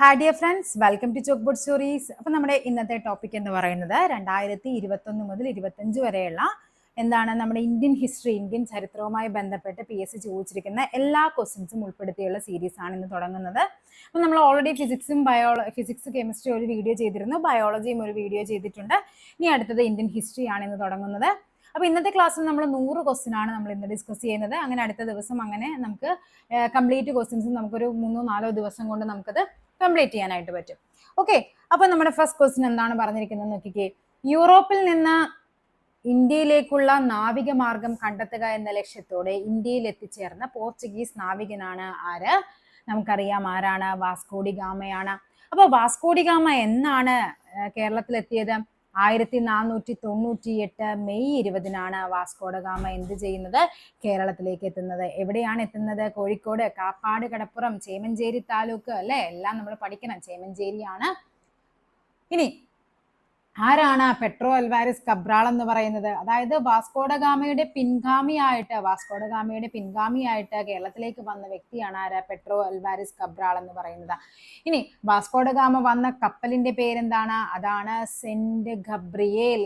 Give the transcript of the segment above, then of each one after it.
Hi dear friends, welcome to chalk board stories. അപ്പം നമ്മുടെ ഇന്നത്തെ ടോപ്പിക് എന്ന് പറയുന്നത് 2021 മുതൽ 25 വരെയുള്ള നമ്മുടെ ഇന്ത്യൻ ചരിത്രവുമായി ബന്ധപ്പെട്ട് PSC ചോദിച്ചിരിക്കുന്ന എല്ലാ ക്വസ്റ്റ്യൻസും ഉൾപ്പെടുത്തിയുള്ള സീരീസ് ആണ് ഇന്ന് തുടങ്ങുന്നത്. അപ്പം നമ്മൾ ഓൾറെഡി ഫിസിക്സ് കെമിസ്ട്രി ഒരു വീഡിയോ ചെയ്തിരുന്നു, ബയോളജിയും ഒരു വീഡിയോ ചെയ്തിട്ടുണ്ട്. ഇനി അടുത്തത് ഇന്ത്യൻ ഹിസ്റ്ററി ആണ് ഇന്ന് തുടങ്ങുന്നത്. അപ്പോൾ ഇന്നത്തെ ക്ലാസ്സിൽ നമ്മൾ 100 ക്വസ്റ്റ്യൻ ആണ് നമ്മൾ ഇന്ന് ഡിസ്കസ് ചെയ്യുന്നത്. അങ്ങനെ അടുത്ത ദിവസം അങ്ങനെ നമുക്ക് കംപ്ലീറ്റ് ക്വസ്റ്റ്യൻസ് നമുക്കൊരു 3-4 ദിവസം കൊണ്ട് നമുക്കത് കംപ്ലീറ്റ് ചെയ്യാനായിട്ട് പറ്റും. ഓക്കെ, അപ്പൊ നമ്മുടെ ഫസ്റ്റ് ക്വസ്റ്റ്യൻ എന്താണ് പറഞ്ഞിരിക്കുന്നത് നോക്കിക്കേ. യൂറോപ്പിൽ നിന്ന് ഇന്ത്യയിലേക്കുള്ള നാവിക മാർഗം കണ്ടെത്തുക എന്ന ലക്ഷ്യത്തോടെ ഇന്ത്യയിൽ എത്തിച്ചേർന്ന പോർച്ചുഗീസ് നാവികനാണ് ആര്? നമുക്കറിയാം ആരാണ്? വാസ്കോഡി ഗാമയാണ്. അപ്പൊ വാസ്കോഡി ഗാമ എന്നാണ് കേരളത്തിലെത്തിയത്? 1498 മെയ് 20-നാണ് വാസ്കോഡ ഗാമ എന്ത് ചെയ്യുന്നത്? കേരളത്തിലേക്ക് എത്തുന്നത്. എവിടെയാണ് എത്തുന്നത്? കോഴിക്കോട്, കാപ്പാട്, കടപ്പുറം, ചേമഞ്ചേരി താലൂക്ക് അല്ലെ, എല്ലാം നമ്മൾ പഠിക്കണം. ചേമഞ്ചേരിയാണ്. ഇനി ആരാണ് പെട്രോ അൽവാരിസ് കബ്രാൾ എന്ന് പറയുന്നത്? അതായത് വാസ്കോഡ ഗാമയുടെ പിൻഗാമിയായിട്ട് കേരളത്തിലേക്ക് വന്ന വ്യക്തിയാണ് ആര്? പെട്രോ അൽവാരിസ് കബ്രാൾ എന്ന് പറയുന്നത്. ഇനി വാസ്കോഡ ഗാമ വന്ന കപ്പലിന്റെ പേരെന്താണ്? അതാണ് സെന്റ് ഗബ്രിയേൽ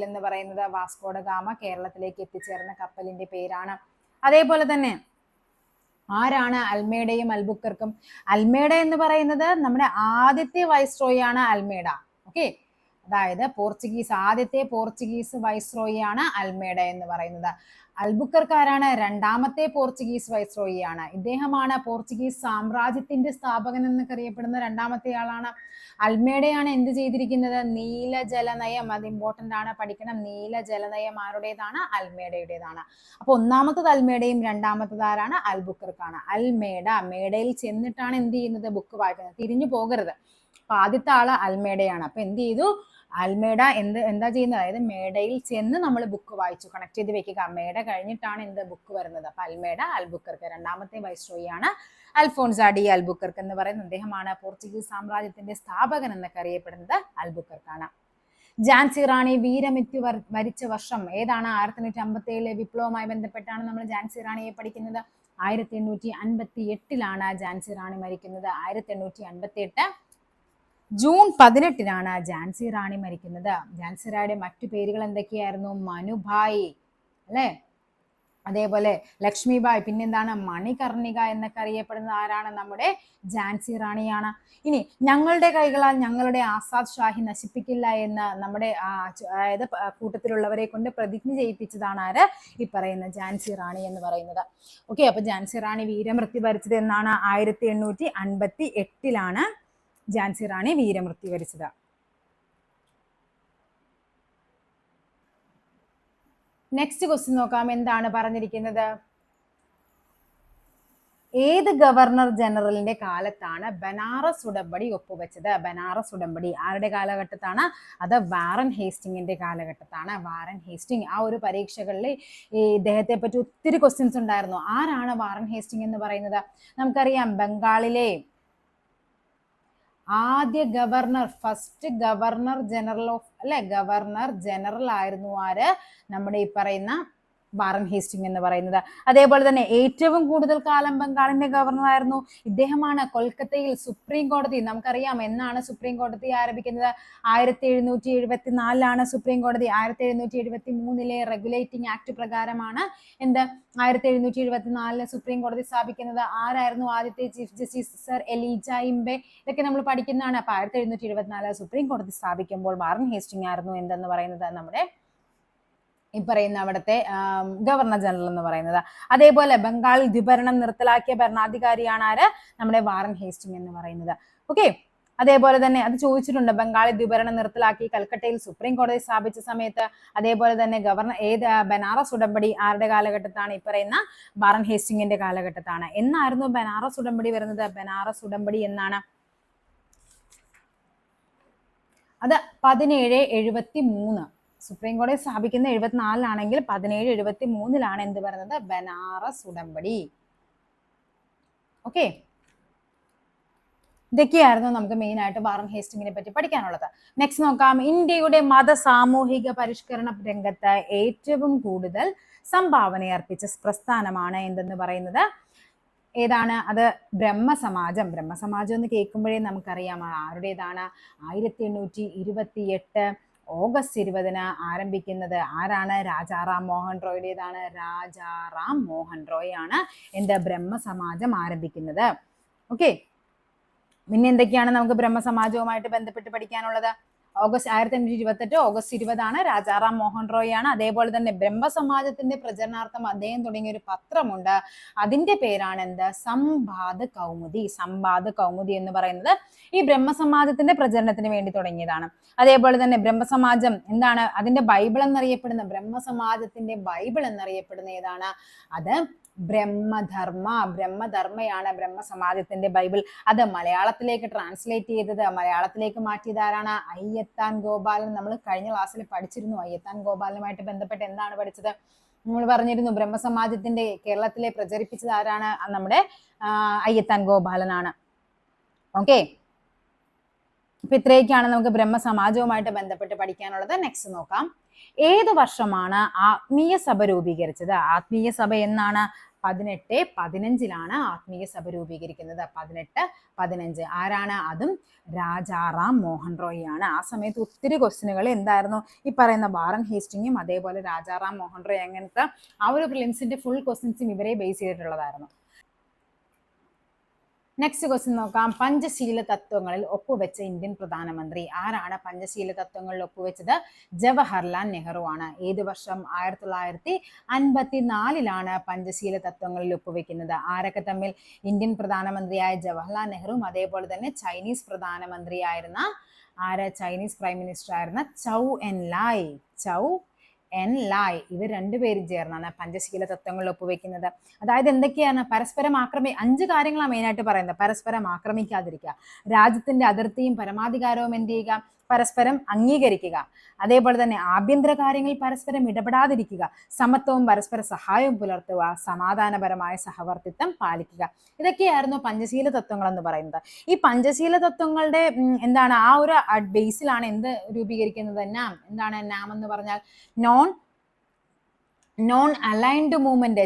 എന്ന് പറയുന്നത്. വാസ്കോഡ ഗാമ കേരളത്തിലേക്ക് എത്തിച്ചേർന്ന കപ്പലിന്റെ പേരാണ്. അതേപോലെ തന്നെ ആരാണ് അൽമേഡയും അൽബുക്കർക്കും? അൽമേഡ എന്ന് പറയുന്നത് നമ്മുടെ ആദ്യത്തെ വൈസ്രോയി ആണ് അൽമേഡ. ഓക്കെ, അതായത് ആദ്യത്തെ പോർച്ചുഗീസ് വൈസ്രോയി ആണ് അൽമേഡ എന്ന് പറയുന്നത്. അൽബുക്കർക്ക് ആരാണ്? രണ്ടാമത്തെ പോർച്ചുഗീസ് വൈസ്രോയി ആണ്. ഇദ്ദേഹമാണ് പോർച്ചുഗീസ് സാമ്രാജ്യത്തിന്റെ സ്ഥാപകൻ എന്നൊക്കെ അറിയപ്പെടുന്ന രണ്ടാമത്തെ ആളാണ്. അൽമേഡയാണ് എന്ത് ചെയ്തിരിക്കുന്നത്? നീലജലനയം. അത് ഇമ്പോർട്ടന്റ് ആണ്, പഠിക്കണം. നീലജലനയം ആരുടേതാണ്? അൽമേഡയുടേതാണ്. അപ്പൊ ഒന്നാമത്തത് അൽമേഡയും രണ്ടാമത്തത് ആരാണ്? അൽബുക്കർക്കാണ്. മേഡയിൽ ചെന്നിട്ടാണ് എന്ത് ചെയ്യുന്നത്? ബുക്ക് വായിക്കുന്നത്. തിരിഞ്ഞു പോകരുത്. അപ്പൊ ആദ്യത്തെ ആള് അൽമേഡയാണ്. അപ്പൊ എന്ത് ചെയ്തു? അൽമേഡ എന്താ ചെയ്യുന്നത്? അതായത് മേഡയിൽ ചെന്ന് നമ്മൾ ബുക്ക് വായിച്ചു. കണക്ട് ചെയ്ത് വെക്കുക. മേഡ കഴിഞ്ഞിട്ടാണ് എന്ത് ബുക്ക് വരുന്നത്. അപ്പൊ അൽമേഡ, അൽബുക്കർക്ക്. രണ്ടാമത്തെ വൈസ്രോയി ആണ് അൽഫോൺസോ ഡി അൽബുക്കർക്ക് എന്ന് പറയുന്നത്. അദ്ദേഹമാണ് പോർച്ചുഗീസ് സാമ്രാജ്യത്തിന്റെ സ്ഥാപകൻ എന്നൊക്കെ അറിയപ്പെടുന്നത് അൽബുക്കർക്കാണ്. ഝാൻസി റാണി വീരമൃത്യു വരിച്ച വർഷം ഏതാണ്? 1857 വിപ്ലവവുമായി ബന്ധപ്പെട്ടാണ് നമ്മൾ ഝാൻസി റാണിയെ പഠിക്കുന്നത്. 1858 ഝാൻസി റാണി മരിക്കുന്നത്. 1858 ജൂൺ 18-നാണ് ഝാൻസി റാണി മരിക്കുന്നത്. ഝാൻസി റാണിയുടെ മറ്റു പേരുകൾ എന്തൊക്കെയായിരുന്നു? മനുഭായി അല്ലെ, അതേപോലെ ലക്ഷ്മിബായ്, പിന്നെന്താണ്? മണികർണിക എന്നൊക്കെ അറിയപ്പെടുന്നത് ആരാണ്? നമ്മുടെ ഝാൻസി റാണിയാണ്. ഇനി ഞങ്ങളുടെ കൈകളാൽ ഞങ്ങളുടെ ആസാദ് ഷാഹി നശിപ്പിക്കില്ല എന്ന് നമ്മുടെ അതായത് കൂട്ടത്തിലുള്ളവരെ കൊണ്ട് പ്രതിജ്ഞ ചെയ്യിപ്പിച്ചതാണ് ആര്? ഈ പറയുന്ന ഝാൻസി റാണി എന്ന് പറയുന്നത്. ഓക്കെ, അപ്പൊ ഝാൻസി റാണി വീരമൃത്യു വരിച്ചത് എന്നാണ്? 1858 ഝാൻസി റാണി വീരമൃത്യു വരിച്ചത്. നെക്സ്റ്റ് ക്വസ്റ്റ്യൻ നോക്കാം. എന്താണ് പറഞ്ഞിരിക്കുന്നത്? ഏത് ഗവർണർ ജനറലിന്റെ കാലത്താണ് ബനാറസ് ഉടമ്പടി ഒപ്പുവെച്ചത്? ബനാറസ് ഉടമ്പടി ആരുടെ കാലഘട്ടത്താണ്? അത് വാറൻ ഹേസ്റ്റിങ്ങിന്റെ കാലഘട്ടത്താണ്. വാറൻ ഹേസ്റ്റിംഗ് ആ ഒരു പരീക്ഷകളിൽ ഇദ്ദേഹത്തെ പറ്റി ഒത്തിരി ക്വസ്റ്റ്യൻസ് ഉണ്ടായിരുന്നു. ആരാണ് വാറൻ ഹേസ്റ്റിംഗ് എന്ന് പറയുന്നത്? നമുക്കറിയാം, ബംഗാളിലെ ആദ്യ ഗവർണർ, ഫസ്റ്റ് ഗവർണർ ജനറൽ ആയിരുന്നു ആര്? നമ്മുടെ ഈ പറയുന്ന വാറൻ ഹേസ്റ്റിംഗ് എന്ന് പറയുന്നത്. അതേപോലെ തന്നെ ഏറ്റവും കൂടുതൽ കാലം ബംഗാളിന്റെ ഗവർണർ ആയിരുന്നു ഇദ്ദേഹമാണ്. കൊൽക്കത്തയിൽ സുപ്രീം കോടതി, നമുക്കറിയാം എന്നാണ് സുപ്രീം കോടതി ആരംഭിക്കുന്നത്? 1774 സുപ്രീം കോടതി. 1773 റെഗുലേറ്റിംഗ് ആക്ട് പ്രകാരമാണ് 1774 സുപ്രീം കോടതി സ്ഥാപിക്കുന്നത്. ആരായിരുന്നു ആദ്യത്തെ ചീഫ് ജസ്റ്റിസ്? സർ എലീജ ഇംബെ. ഇതൊക്കെ നമ്മൾ പഠിക്കുന്നതാണ്. അപ്പൊ 1774 സുപ്രീം കോടതി സ്ഥാപിക്കുമ്പോൾ വാറൻ ഹേസ്റ്റിംഗ് ആയിരുന്നു എന്തെന്ന് പറയുന്നത്? നമ്മുടെ ഈ പറയുന്ന അവിടുത്തെ ഗവർണർ ജനറൽ എന്ന് പറയുന്നത്. അതേപോലെ ബംഗാളിൽ ദ്വിഭരണം നിർത്തലാക്കിയ ഭരണാധികാരിയാണ് ആര്? നമ്മുടെ വാറൻ ഹേസ്റ്റിംഗ് എന്ന് പറയുന്നത്. ഓക്കെ, അതേപോലെ തന്നെ അത് ചോദിച്ചിട്ടുണ്ട്. ബംഗാളിൽ ദ്വിഭരണം നിർത്തലാക്കി കൽക്കട്ടയിൽ സുപ്രീം കോടതി സ്ഥാപിച്ച സമയത്ത്. അതേപോലെ തന്നെ ബനാറസ് ഉടമ്പടി ആരുടെ കാലഘട്ടത്താണ്? ഈ പറയുന്ന വാറൻ ഹേസ്റ്റിംഗിന്റെ കാലഘട്ടത്താണ്. എന്നായിരുന്നു ബനാറസ് ഉടമ്പടി വരുന്നത്? ബനാറസ് ഉടമ്പടി എന്നാണ്? അത് 1773. സുപ്രീം കോടതി സ്ഥാപിക്കുന്ന 74 1773 എന്ത് പറയുന്നത്? ബനാറസ് ഉടമ്പടി. ഓക്കെ, ഇതൊക്കെയായിരുന്നു നമുക്ക് മെയിൻ ആയിട്ട് വാറൻ ഹേസ്റ്റിംഗിനെ പറ്റി പഠിക്കാനുള്ളത്. നെക്സ്റ്റ് നോക്കാം. ഇന്ത്യയുടെ സാമൂഹിക പരിഷ്കരണ രംഗത്ത് ഏറ്റവും കൂടുതൽ സംഭാവന അർപ്പിച്ച പ്രസ്ഥാനമാണ് എന്തെന്ന് പറയുന്നത്? ഏതാണ് അത്? ബ്രഹ്മസമാജം. ബ്രഹ്മസമാജം എന്ന് കേൾക്കുമ്പോഴേ നമുക്കറിയാം ആരുടേതാണ്? 1828 ഓഗസ്റ്റ് 20 ആരംഭിക്കുന്നത് ആരാണ്? രാജാറാം മോഹൻ റോയുടേതാണ്. രാജാറാം മോഹൻ റോയ് ആണ് എന്ത്? ബ്രഹ്മസമാജം ആരംഭിക്കുന്നത്. ഓക്കെ, പിന്നെ എന്തൊക്കെയാണ് നമുക്ക് ബ്രഹ്മസമാജവുമായിട്ട് ബന്ധപ്പെട്ട് പഠിക്കാനുള്ളത്? 1828 ഓഗസ്റ്റ് 20 രാജാറാം മോഹൻ റോയ് ആണ്. അതേപോലെ തന്നെ ബ്രഹ്മസമാജത്തിന്റെ പ്രചരണാർത്ഥം അദ്ദേഹം തുടങ്ങിയ ഒരു പത്രമുണ്ട്. അതിന്റെ പേരാണ് എന്ത്? സംവാദ് കൗമുദി. സംവാദ് കൗമുദി എന്ന് പറയുന്നത് ഈ ബ്രഹ്മസമാജത്തിന്റെ പ്രചരണത്തിന് വേണ്ടി തുടങ്ങിയതാണ്. അതേപോലെ തന്നെ ബ്രഹ്മസമാജം എന്താണ്? അതിന്റെ ബൈബിൾ എന്നറിയപ്പെടുന്ന, ബ്രഹ്മസമാജത്തിന്റെ ബൈബിൾ എന്നറിയപ്പെടുന്ന ഏതാണ്? അത് ബ്രഹ്മധർമ്മയാണ് ബ്രഹ്മസമാജത്തിന്റെ ബൈബിൾ. അത് മലയാളത്തിലേക്ക് ട്രാൻസ്ലേറ്റ് ചെയ്തത്, മലയാളത്തിലേക്ക് മാറ്റിയത് ആരാണ്? അയ്യത്താൻ ഗോപാലൻ. നമ്മൾ കഴിഞ്ഞ ക്ലാസ്സിൽ പഠിച്ചിരുന്നു. അയ്യത്താൻ ഗോപാലനുമായിട്ട് ബന്ധപ്പെട്ട് എന്താണ് പഠിച്ചത്? നമ്മൾ പറഞ്ഞിരുന്നു ബ്രഹ്മസമാജത്തിന്റെ കേരളത്തിലെ പ്രചരിപ്പിച്ചത് ആരാണ്? നമ്മുടെ അയ്യത്താൻ ഗോപാലനാണ്. ഓക്കെ, അപ്പൊ ഇത്രയൊക്കെയാണ് നമുക്ക് ബ്രഹ്മസമാജവുമായിട്ട് ബന്ധപ്പെട്ട് പഠിക്കാനുള്ളത്. നെക്സ്റ്റ് നോക്കാം. ഏത് വർഷമാണ് ആത്മീയ സഭ രൂപീകരിച്ചത്? ആത്മീയ സഭ എന്നാണ്? 1815 ആത്മീയ സഭ രൂപീകരിക്കുന്നത്. 1815 ആരാണ്? അതും രാജാറാം മോഹൻ റോയ് ആണ്. ആ സമയത്ത് ഒത്തിരി ക്വസ്റ്റ്യനുകൾ എന്തായിരുന്നു? ഈ പറയുന്ന വാറൻ ഹേസ്റ്റിങ്ങും അതേപോലെ രാജാറാം മോഹൻ റോയ് അങ്ങനത്തെ ആ ഒരു പ്രിലിംസിന്റെ ഫുൾ ക്വസ്റ്റ്യൻസും ഇവരെ ബേസ് ചെയ്തിട്ടുള്ളതായിരുന്നു. നെക്സ്റ്റ് ക്വസ്റ്റ്യൻ നോക്കാം. പഞ്ചശീല തത്വങ്ങളിൽ ഒപ്പുവെച്ച ഇന്ത്യൻ പ്രധാനമന്ത്രി ആരാണ്? പഞ്ചശീല തത്വങ്ങളിൽ ഒപ്പുവെച്ചത് ജവഹർലാൽ നെഹ്റു ആണ്. ഏത് വർഷം? 1954 പഞ്ചശീല തത്വങ്ങളിൽ ഒപ്പുവെക്കുന്നത്. ആരൊക്കെ തമ്മിൽ? ഇന്ത്യൻ പ്രധാനമന്ത്രിയായ ജവഹർലാൽ നെഹ്റുവും അതേപോലെ തന്നെ ചൈനീസ് പ്രധാനമന്ത്രിയായിരുന്ന ചൈനീസ് പ്രൈം മിനിസ്റ്റർ ആയിരുന്ന ചൗ എൻ ലായ് ഇവർ രണ്ടുപേരും ചേർന്നാണ് പഞ്ചശീല തത്വങ്ങളിൽ ഒപ്പുവെക്കുന്നത്. അതായത് എന്തൊക്കെയാണ്? പരസ്പരം 5 കാര്യങ്ങളാണ് മെയിനായിട്ട് പറയുന്നത്. പരസ്പരം ആക്രമിക്കാതിരിക്കുക, രാജ്യത്തിന്റെ അതിർത്തിയും പരമാധികാരവും എന്ത് ചെയ്യുക? പരസ്പരം അംഗീകരിക്കുക, അതേപോലെ തന്നെ ആഭ്യന്തര കാര്യങ്ങളിൽ പരസ്പരം ഇടപെടാതിരിക്കുക, സമത്വവും പരസ്പര സഹായവും പുലർത്തുക, സമാധാനപരമായ സഹവർത്തിത്വം പാലിക്കുക. ഇതൊക്കെയായിരുന്നു പഞ്ചശീല തത്വങ്ങൾ എന്ന് പറയുന്നത്. ഈ പഞ്ചശീല തത്വങ്ങളുടെ എന്താണ് ആ ഒരു ബേസിലാണ് എന്ത് രൂപീകരിക്കുന്നത്? എന്താണ് നാം എന്ന് പറഞ്ഞാൽ? നോൺ അലൈൻഡ് മൂവ്മെന്റ്,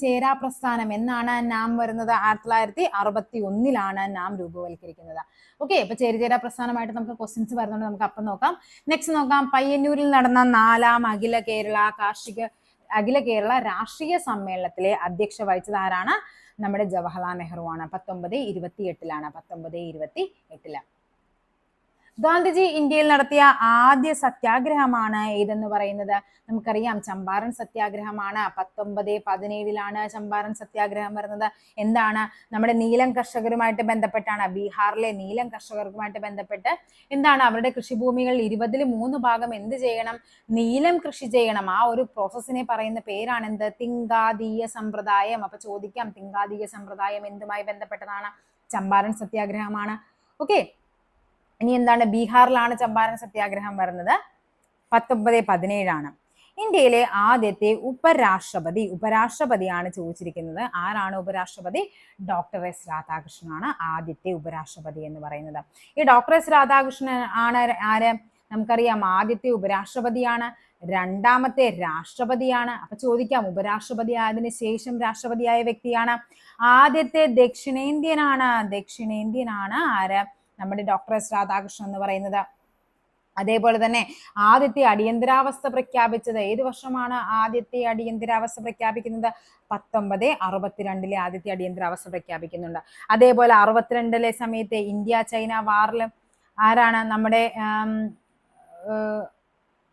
ചേരാ പ്രസ്ഥാനം എന്നാണ് നാം വരുന്നത്. 1961 നാം രൂപവൽക്കരിക്കുന്നത്. ഓക്കെ, അപ്പൊ ചേരാ പ്രസ്ഥാനമായിട്ട് നമുക്ക് ക്വസ്റ്റ്യൻസ് വരുന്നുണ്ട്. നമുക്ക് അപ്പം നോക്കാം. നെക്സ്റ്റ് നോക്കാം. പയ്യന്നൂരിൽ നടന്ന 4ാം അഖില കേരള രാഷ്ട്രീയ സമ്മേളനത്തിലെ അധ്യക്ഷ വഹിച്ചത് ആരാണ്? നമ്മുടെ ജവഹർലാൽ നെഹ്റു ആണ്. 1928 ഗാന്ധിജി ഇന്ത്യയിൽ നടത്തിയ ആദ്യ സത്യാഗ്രഹമാണ് ഏതെന്ന് പറയുന്നത്? നമുക്കറിയാം ചമ്പാരൻ സത്യാഗ്രഹമാണ്. 1917 ചമ്പാരൻ സത്യാഗ്രഹം വരുന്നത്. എന്താണ്? നമ്മുടെ നീലം കർഷകരുമായിട്ട് ബന്ധപ്പെട്ടാണ്. ബീഹാറിലെ നീലം കർഷകരുമായിട്ട് ബന്ധപ്പെട്ട് എന്താണ്? അവരുടെ കൃഷിഭൂമികളിൽ 3 എന്ത് ചെയ്യണം? നീലം കൃഷി ചെയ്യണം. ആ ഒരു പ്രോസസ്സിനെ പറയുന്ന പേരാണ് എന്ത്? തിങ്കാതീയ സമ്പ്രദായം. അപ്പൊ ചോദിക്കാം, തിങ്കാതീയ സമ്പ്രദായം എന്തുമായി ബന്ധപ്പെട്ടതാണ്? ചമ്പാരൻ സത്യാഗ്രഹമാണ്. ഓക്കെ, ഇനി എന്താണ്? ബീഹാറിലാണ് ചമ്പാരൻ സത്യാഗ്രഹം വരുന്നത്. 1917 ഇന്ത്യയിലെ ആദ്യത്തെ ഉപരാഷ്ട്രപതിയാണ് ചോദിച്ചിരിക്കുന്നത്. ആരാണ് ഉപരാഷ്ട്രപതി? ഡോക്ടർ എസ് രാധാകൃഷ്ണനാണ് ആദ്യത്തെ ഉപരാഷ്ട്രപതി എന്ന് പറയുന്നത്. ഈ ഡോക്ടർ എസ് രാധാകൃഷ്ണൻ ആണ് ആര്? നമുക്കറിയാം ആദ്യത്തെ ഉപരാഷ്ട്രപതിയാണ്, രണ്ടാമത്തെ രാഷ്ട്രപതിയാണ്. അപ്പൊ ചോദിക്കാം, ഉപരാഷ്ട്രപതി ആയതിനു ശേഷം രാഷ്ട്രപതിയായ വ്യക്തിയാണ്. ആദ്യത്തെ ദക്ഷിണേന്ത്യനാണ് ആര്? നമ്മുടെ ഡോക്ടർ എസ് രാധാകൃഷ്ണൻ എന്ന് പറയുന്നത്. അതേപോലെ തന്നെ ആദ്യത്തെ അടിയന്തരാവസ്ഥ പ്രഖ്യാപിച്ചത് ഏത് വർഷമാണ്? ആദ്യത്തെ അടിയന്തരാവസ്ഥ പ്രഖ്യാപിക്കുന്നത് 1962 ആദ്യത്തെ അടിയന്തരാവസ്ഥ പ്രഖ്യാപിക്കുന്നുണ്ട്. അതേപോലെ 62 സമയത്ത് ഇന്ത്യ ചൈന വാറിൽ ആരാണ്? നമ്മുടെ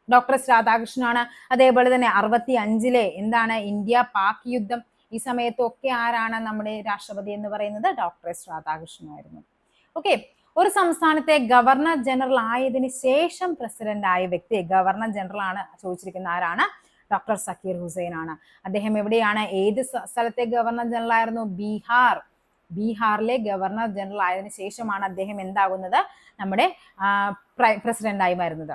ഡോക്ടർ എസ് രാധാകൃഷ്ണനാണ്. അതേപോലെ തന്നെ 65 എന്താണ്? ഇന്ത്യ പാക് യുദ്ധം. ഈ സമയത്തൊക്കെ ആരാണ് നമ്മുടെ രാഷ്ട്രപതി എന്ന് പറയുന്നത്? Doctor S രാധാകൃഷ്ണനായിരുന്നു. ഓക്കെ, ഒരു സംസ്ഥാനത്തെ ഗവർണർ ജനറൽ ആയതിനു ശേഷം പ്രസിഡന്റ് ആയ വ്യക്തി, ഗവർണർ ജനറൽ ആണ് ചോദിച്ചിരിക്കുന്ന ആരാണ്? ഡോക്ടർ സക്കീർ ഹുസൈൻ ആണ്. അദ്ദേഹം എവിടെയാണ്? ഏത് സ്ഥലത്തെ ഗവർണർ ജനറൽ ആയിരുന്നു? ബീഹാറിലെ ഗവർണർ ജനറൽ ആയതിനു ശേഷമാണ് അദ്ദേഹം എന്താകുന്നത്? നമ്മുടെ പ്രസിഡന്റ് ആയി വരുന്നത്.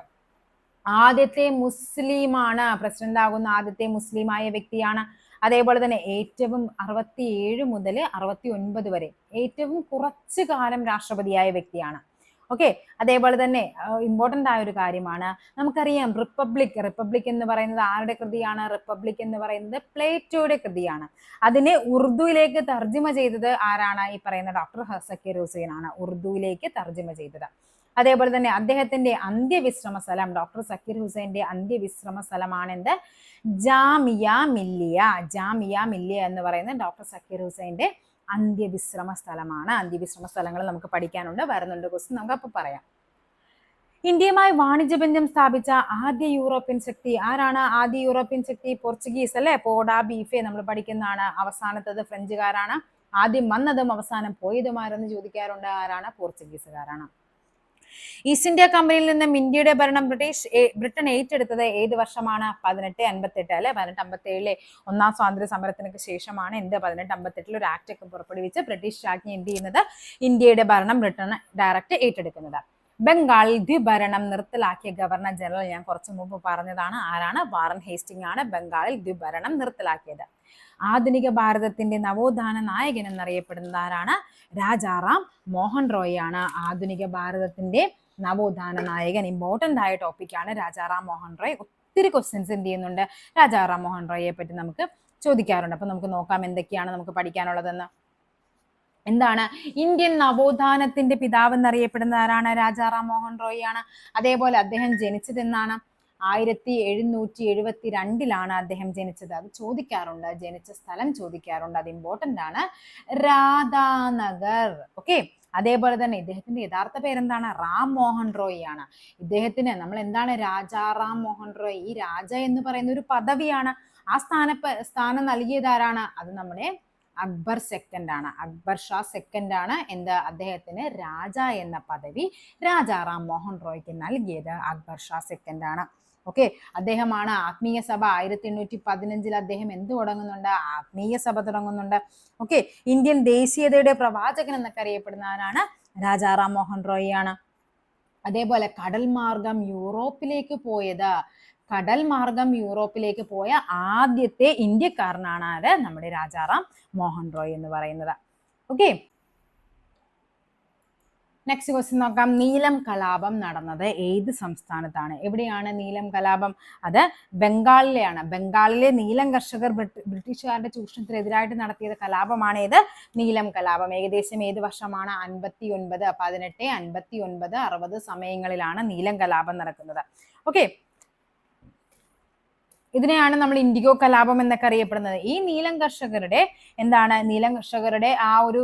ആദ്യത്തെ മുസ്ലിമാണ്, പ്രസിഡന്റ് ആകുന്ന ആദ്യത്തെ മുസ്ലിമായ വ്യക്തിയാണ്. അതേപോലെ തന്നെ ഏറ്റവും 67 മുതൽ 69 വരെ ഏറ്റവും കുറച്ചു കാലം രാഷ്ട്രപതിയായ വ്യക്തിയാണ്. ഓക്കെ, അതേപോലെ തന്നെ ഇമ്പോർട്ടൻ്റ് ആയ ഒരു കാര്യമാണ്, നമുക്കറിയാം റിപ്പബ്ലിക് എന്ന് പറയുന്നത് ആരുടെ കൃതിയാണ്? റിപ്പബ്ലിക് എന്ന് പറയുന്നത് പ്ലേറ്റോയുടെ കൃതിയാണ്. അതിനെ ഉറുദുവിലേക്ക് തർജ്ജിമ ചെയ്തത് ആരാണ്? ഈ പറയുന്ന ഡോക്ടർ സക്കീർ ഹുസൈൻ ആണ് ഉറുദുവിലേക്ക് തർജ്ജിമ ചെയ്തത്. അതേപോലെ തന്നെ അദ്ദേഹത്തിന്റെ അന്ത്യവിശ്രമ സ്ഥലം, ഡോക്ടർ സക്കീർ ഹുസൈന്റെ അന്ത്യവിശ്രമ സ്ഥലമാണ് എന്ത്? ജാമിയ മില്ലിയ എന്ന് പറയുന്നത് ഡോക്ടർ സക്കീർ ഹുസൈന്റെ അന്ത്യവിശ്രമ സ്ഥലമാണ്. അന്ത്യവിശ്രമ സ്ഥലങ്ങൾ നമുക്ക് പഠിക്കാനുണ്ട്, വരുന്നുണ്ട് ക്വസ്റ്റ്യൻ, നമുക്ക് അപ്പൊ പറയാം. ഇന്ത്യയുമായി വാണിജ്യബന്ധം സ്ഥാപിച്ച ആദ്യ യൂറോപ്യൻ ശക്തി ആരാണ്? ആദ്യ യൂറോപ്യൻ ശക്തി പോർച്ചുഗീസ് അല്ലെ, പോഡ ബീഫെ നമ്മൾ പഠിക്കുന്നതാണ്. അവസാനത്തത് ഫ്രഞ്ചുകാരാണ്. ആദ്യം വന്നതും അവസാനം പോയതുമാരെന്ന് ചോദിക്കാറുണ്ട്. ആരാണ്? പോർച്ചുഗീസുകാരാണ്. ഈസ്റ്റ് ഇന്ത്യ കമ്പനിയിൽ നിന്നും ഇന്ത്യയുടെ ഭരണം ബ്രിട്ടൻ ഏറ്റെടുത്തത് ഏത് വർഷമാണ്? 1858 അല്ലെ, 1857 ഒന്നാം സ്വാതന്ത്ര്യ സമരത്തിന് ശേഷമാണ് എന്ത്? 1858 ഒരു ആക്ട് ഒക്കെ പുറപ്പെടുവിച്ച് ബ്രിട്ടീഷ് രാജ്ഞി എന്ത് ചെയ്യുന്നത്? ഇന്ത്യയുടെ ഭരണം ബ്രിട്ടൻ ഡയറക്റ്റ് ഏറ്റെടുക്കുന്നത്. ബംഗാളിൽ ദ്വിഭരണം നിർത്തലാക്കിയ ഗവർണർ ജനറൽ ഞാൻ കുറച്ചു മുമ്പ് പറഞ്ഞതാണ്. ആരാണ്? വാറൻ ഹേസ്റ്റിംഗ് ആണ് ബംഗാളിൽ ദ്വിഭരണം നിർത്തലാക്കിയത്. ആധുനിക ഭാരതത്തിന്റെ നവോത്ഥാന നായകൻ എന്നറിയപ്പെടുന്നത് ആരാണ്? രാജാറാം മോഹൻ റോയ് ആണ് ആധുനിക ഭാരതത്തിന്റെ നവോത്ഥാന നായകൻ. ഇമ്പോർട്ടന്റ് ആയ ടോപ്പിക്കാണ് രാജാറാം മോഹൻ റോയ്. ഒത്തിരി ക്വസ്റ്റ്യൻസ് എന്ത് ചെയ്യുന്നുണ്ട്? രാജാറാം മോഹൻ റോയിയെ പറ്റി നമുക്ക് ചോദിക്കാറുണ്ട്. അപ്പൊ നമുക്ക് നോക്കാം എന്തൊക്കെയാണ് നമുക്ക് പഠിക്കാനുള്ളതെന്ന്. എന്താണ്? ഇന്ത്യൻ നവോത്ഥാനത്തിന്റെ പിതാവ് എന്നറിയപ്പെടുന്ന ആരാണ്? രാജാറാം മോഹൻ റോയ് ആണ്. അതേപോലെ അദ്ദേഹം ജനിച്ചത് എന്നാണ്? 1772 അദ്ദേഹം ജനിച്ചത്. അത് ചോദിക്കാറുണ്ട്, ജനിച്ച സ്ഥലം ചോദിക്കാറുണ്ട്, അത് ഇമ്പോർട്ടന്റ് ആണ്. രാധാനഗർ. ഓക്കെ, അതേപോലെ തന്നെ ഇദ്ദേഹത്തിന്റെ യഥാർത്ഥ പേരെന്താണ്? റാം മോഹൻ റോയ് ആണ്. ഇദ്ദേഹത്തിന് നമ്മൾ എന്താണ്? രാജാറാം മോഹൻ റോയ്. ഈ രാജ എന്ന് പറയുന്ന ഒരു പദവിയാണ്. ആ സ്ഥാനം നൽകിയത് ആരാണ്? അത് നമ്മുടെ അക്ബർ സെക്കൻഡ് ആണ്. അക്ബർ ഷാ സെക്കൻഡ് ആണ് എന്ത്? അദ്ദേഹത്തിന് രാജ എന്ന പദവി രാജാറാം മോഹൻ റോയ്ക്ക് നൽകിയത് അക്ബർ ഷാ സെക്കൻഡ് ആണ്. ഓക്കെ, അദ്ദേഹമാണ് ആത്മീയ സഭ 1815 അദ്ദേഹം എന്ത് തുടങ്ങുന്നുണ്ട്? ആത്മീയ സഭ തുടങ്ങുന്നുണ്ട്. ഓക്കെ, ഇന്ത്യൻ ദേശീയതയുടെ പ്രവാചകൻ എന്നൊക്കെ അറിയപ്പെടുന്ന ആരാണ്? രാജാറാം മോഹൻ റോയ് ആണ്. അതേപോലെ കടൽ മാർഗം യൂറോപ്പിലേക്ക് പോയ ആദ്യത്തെ ഇന്ത്യക്കാരനാണ് ആര്? നമ്മുടെ രാജാറാം മോഹൻ റോയ് എന്ന് പറയുന്നത്. ഓക്കെ, നെക്സ്റ്റ് ക്വസ്റ്റ്യൻ നോക്കാം. നീലം കലാപം നടന്നത് ഏത് സംസ്ഥാനത്താണ്? എവിടെയാണ് നീലം കലാപം? അത് ബംഗാളിലെയാണ്. ബംഗാളിലെ നീലം കർഷകർ ബ്രിട്ടീഷുകാരുടെ ചൂഷണത്തിനെതിരായിട്ട് നടത്തിയ കലാപമാണ് ഏത്? നീലം കലാപം. ഏകദേശം ഏത് വർഷമാണ്? 59, 18, 59, 60 സമയങ്ങളിലാണ് നീലം കലാപം നടക്കുന്നത്. ഓക്കെ, ഇതിനെയാണ് നമ്മൾ ഇൻഡിഗോ കലാപം എന്നൊക്കെ അറിയപ്പെടുന്നത്. ഈ നീലം കർഷകരുടെ ആ ഒരു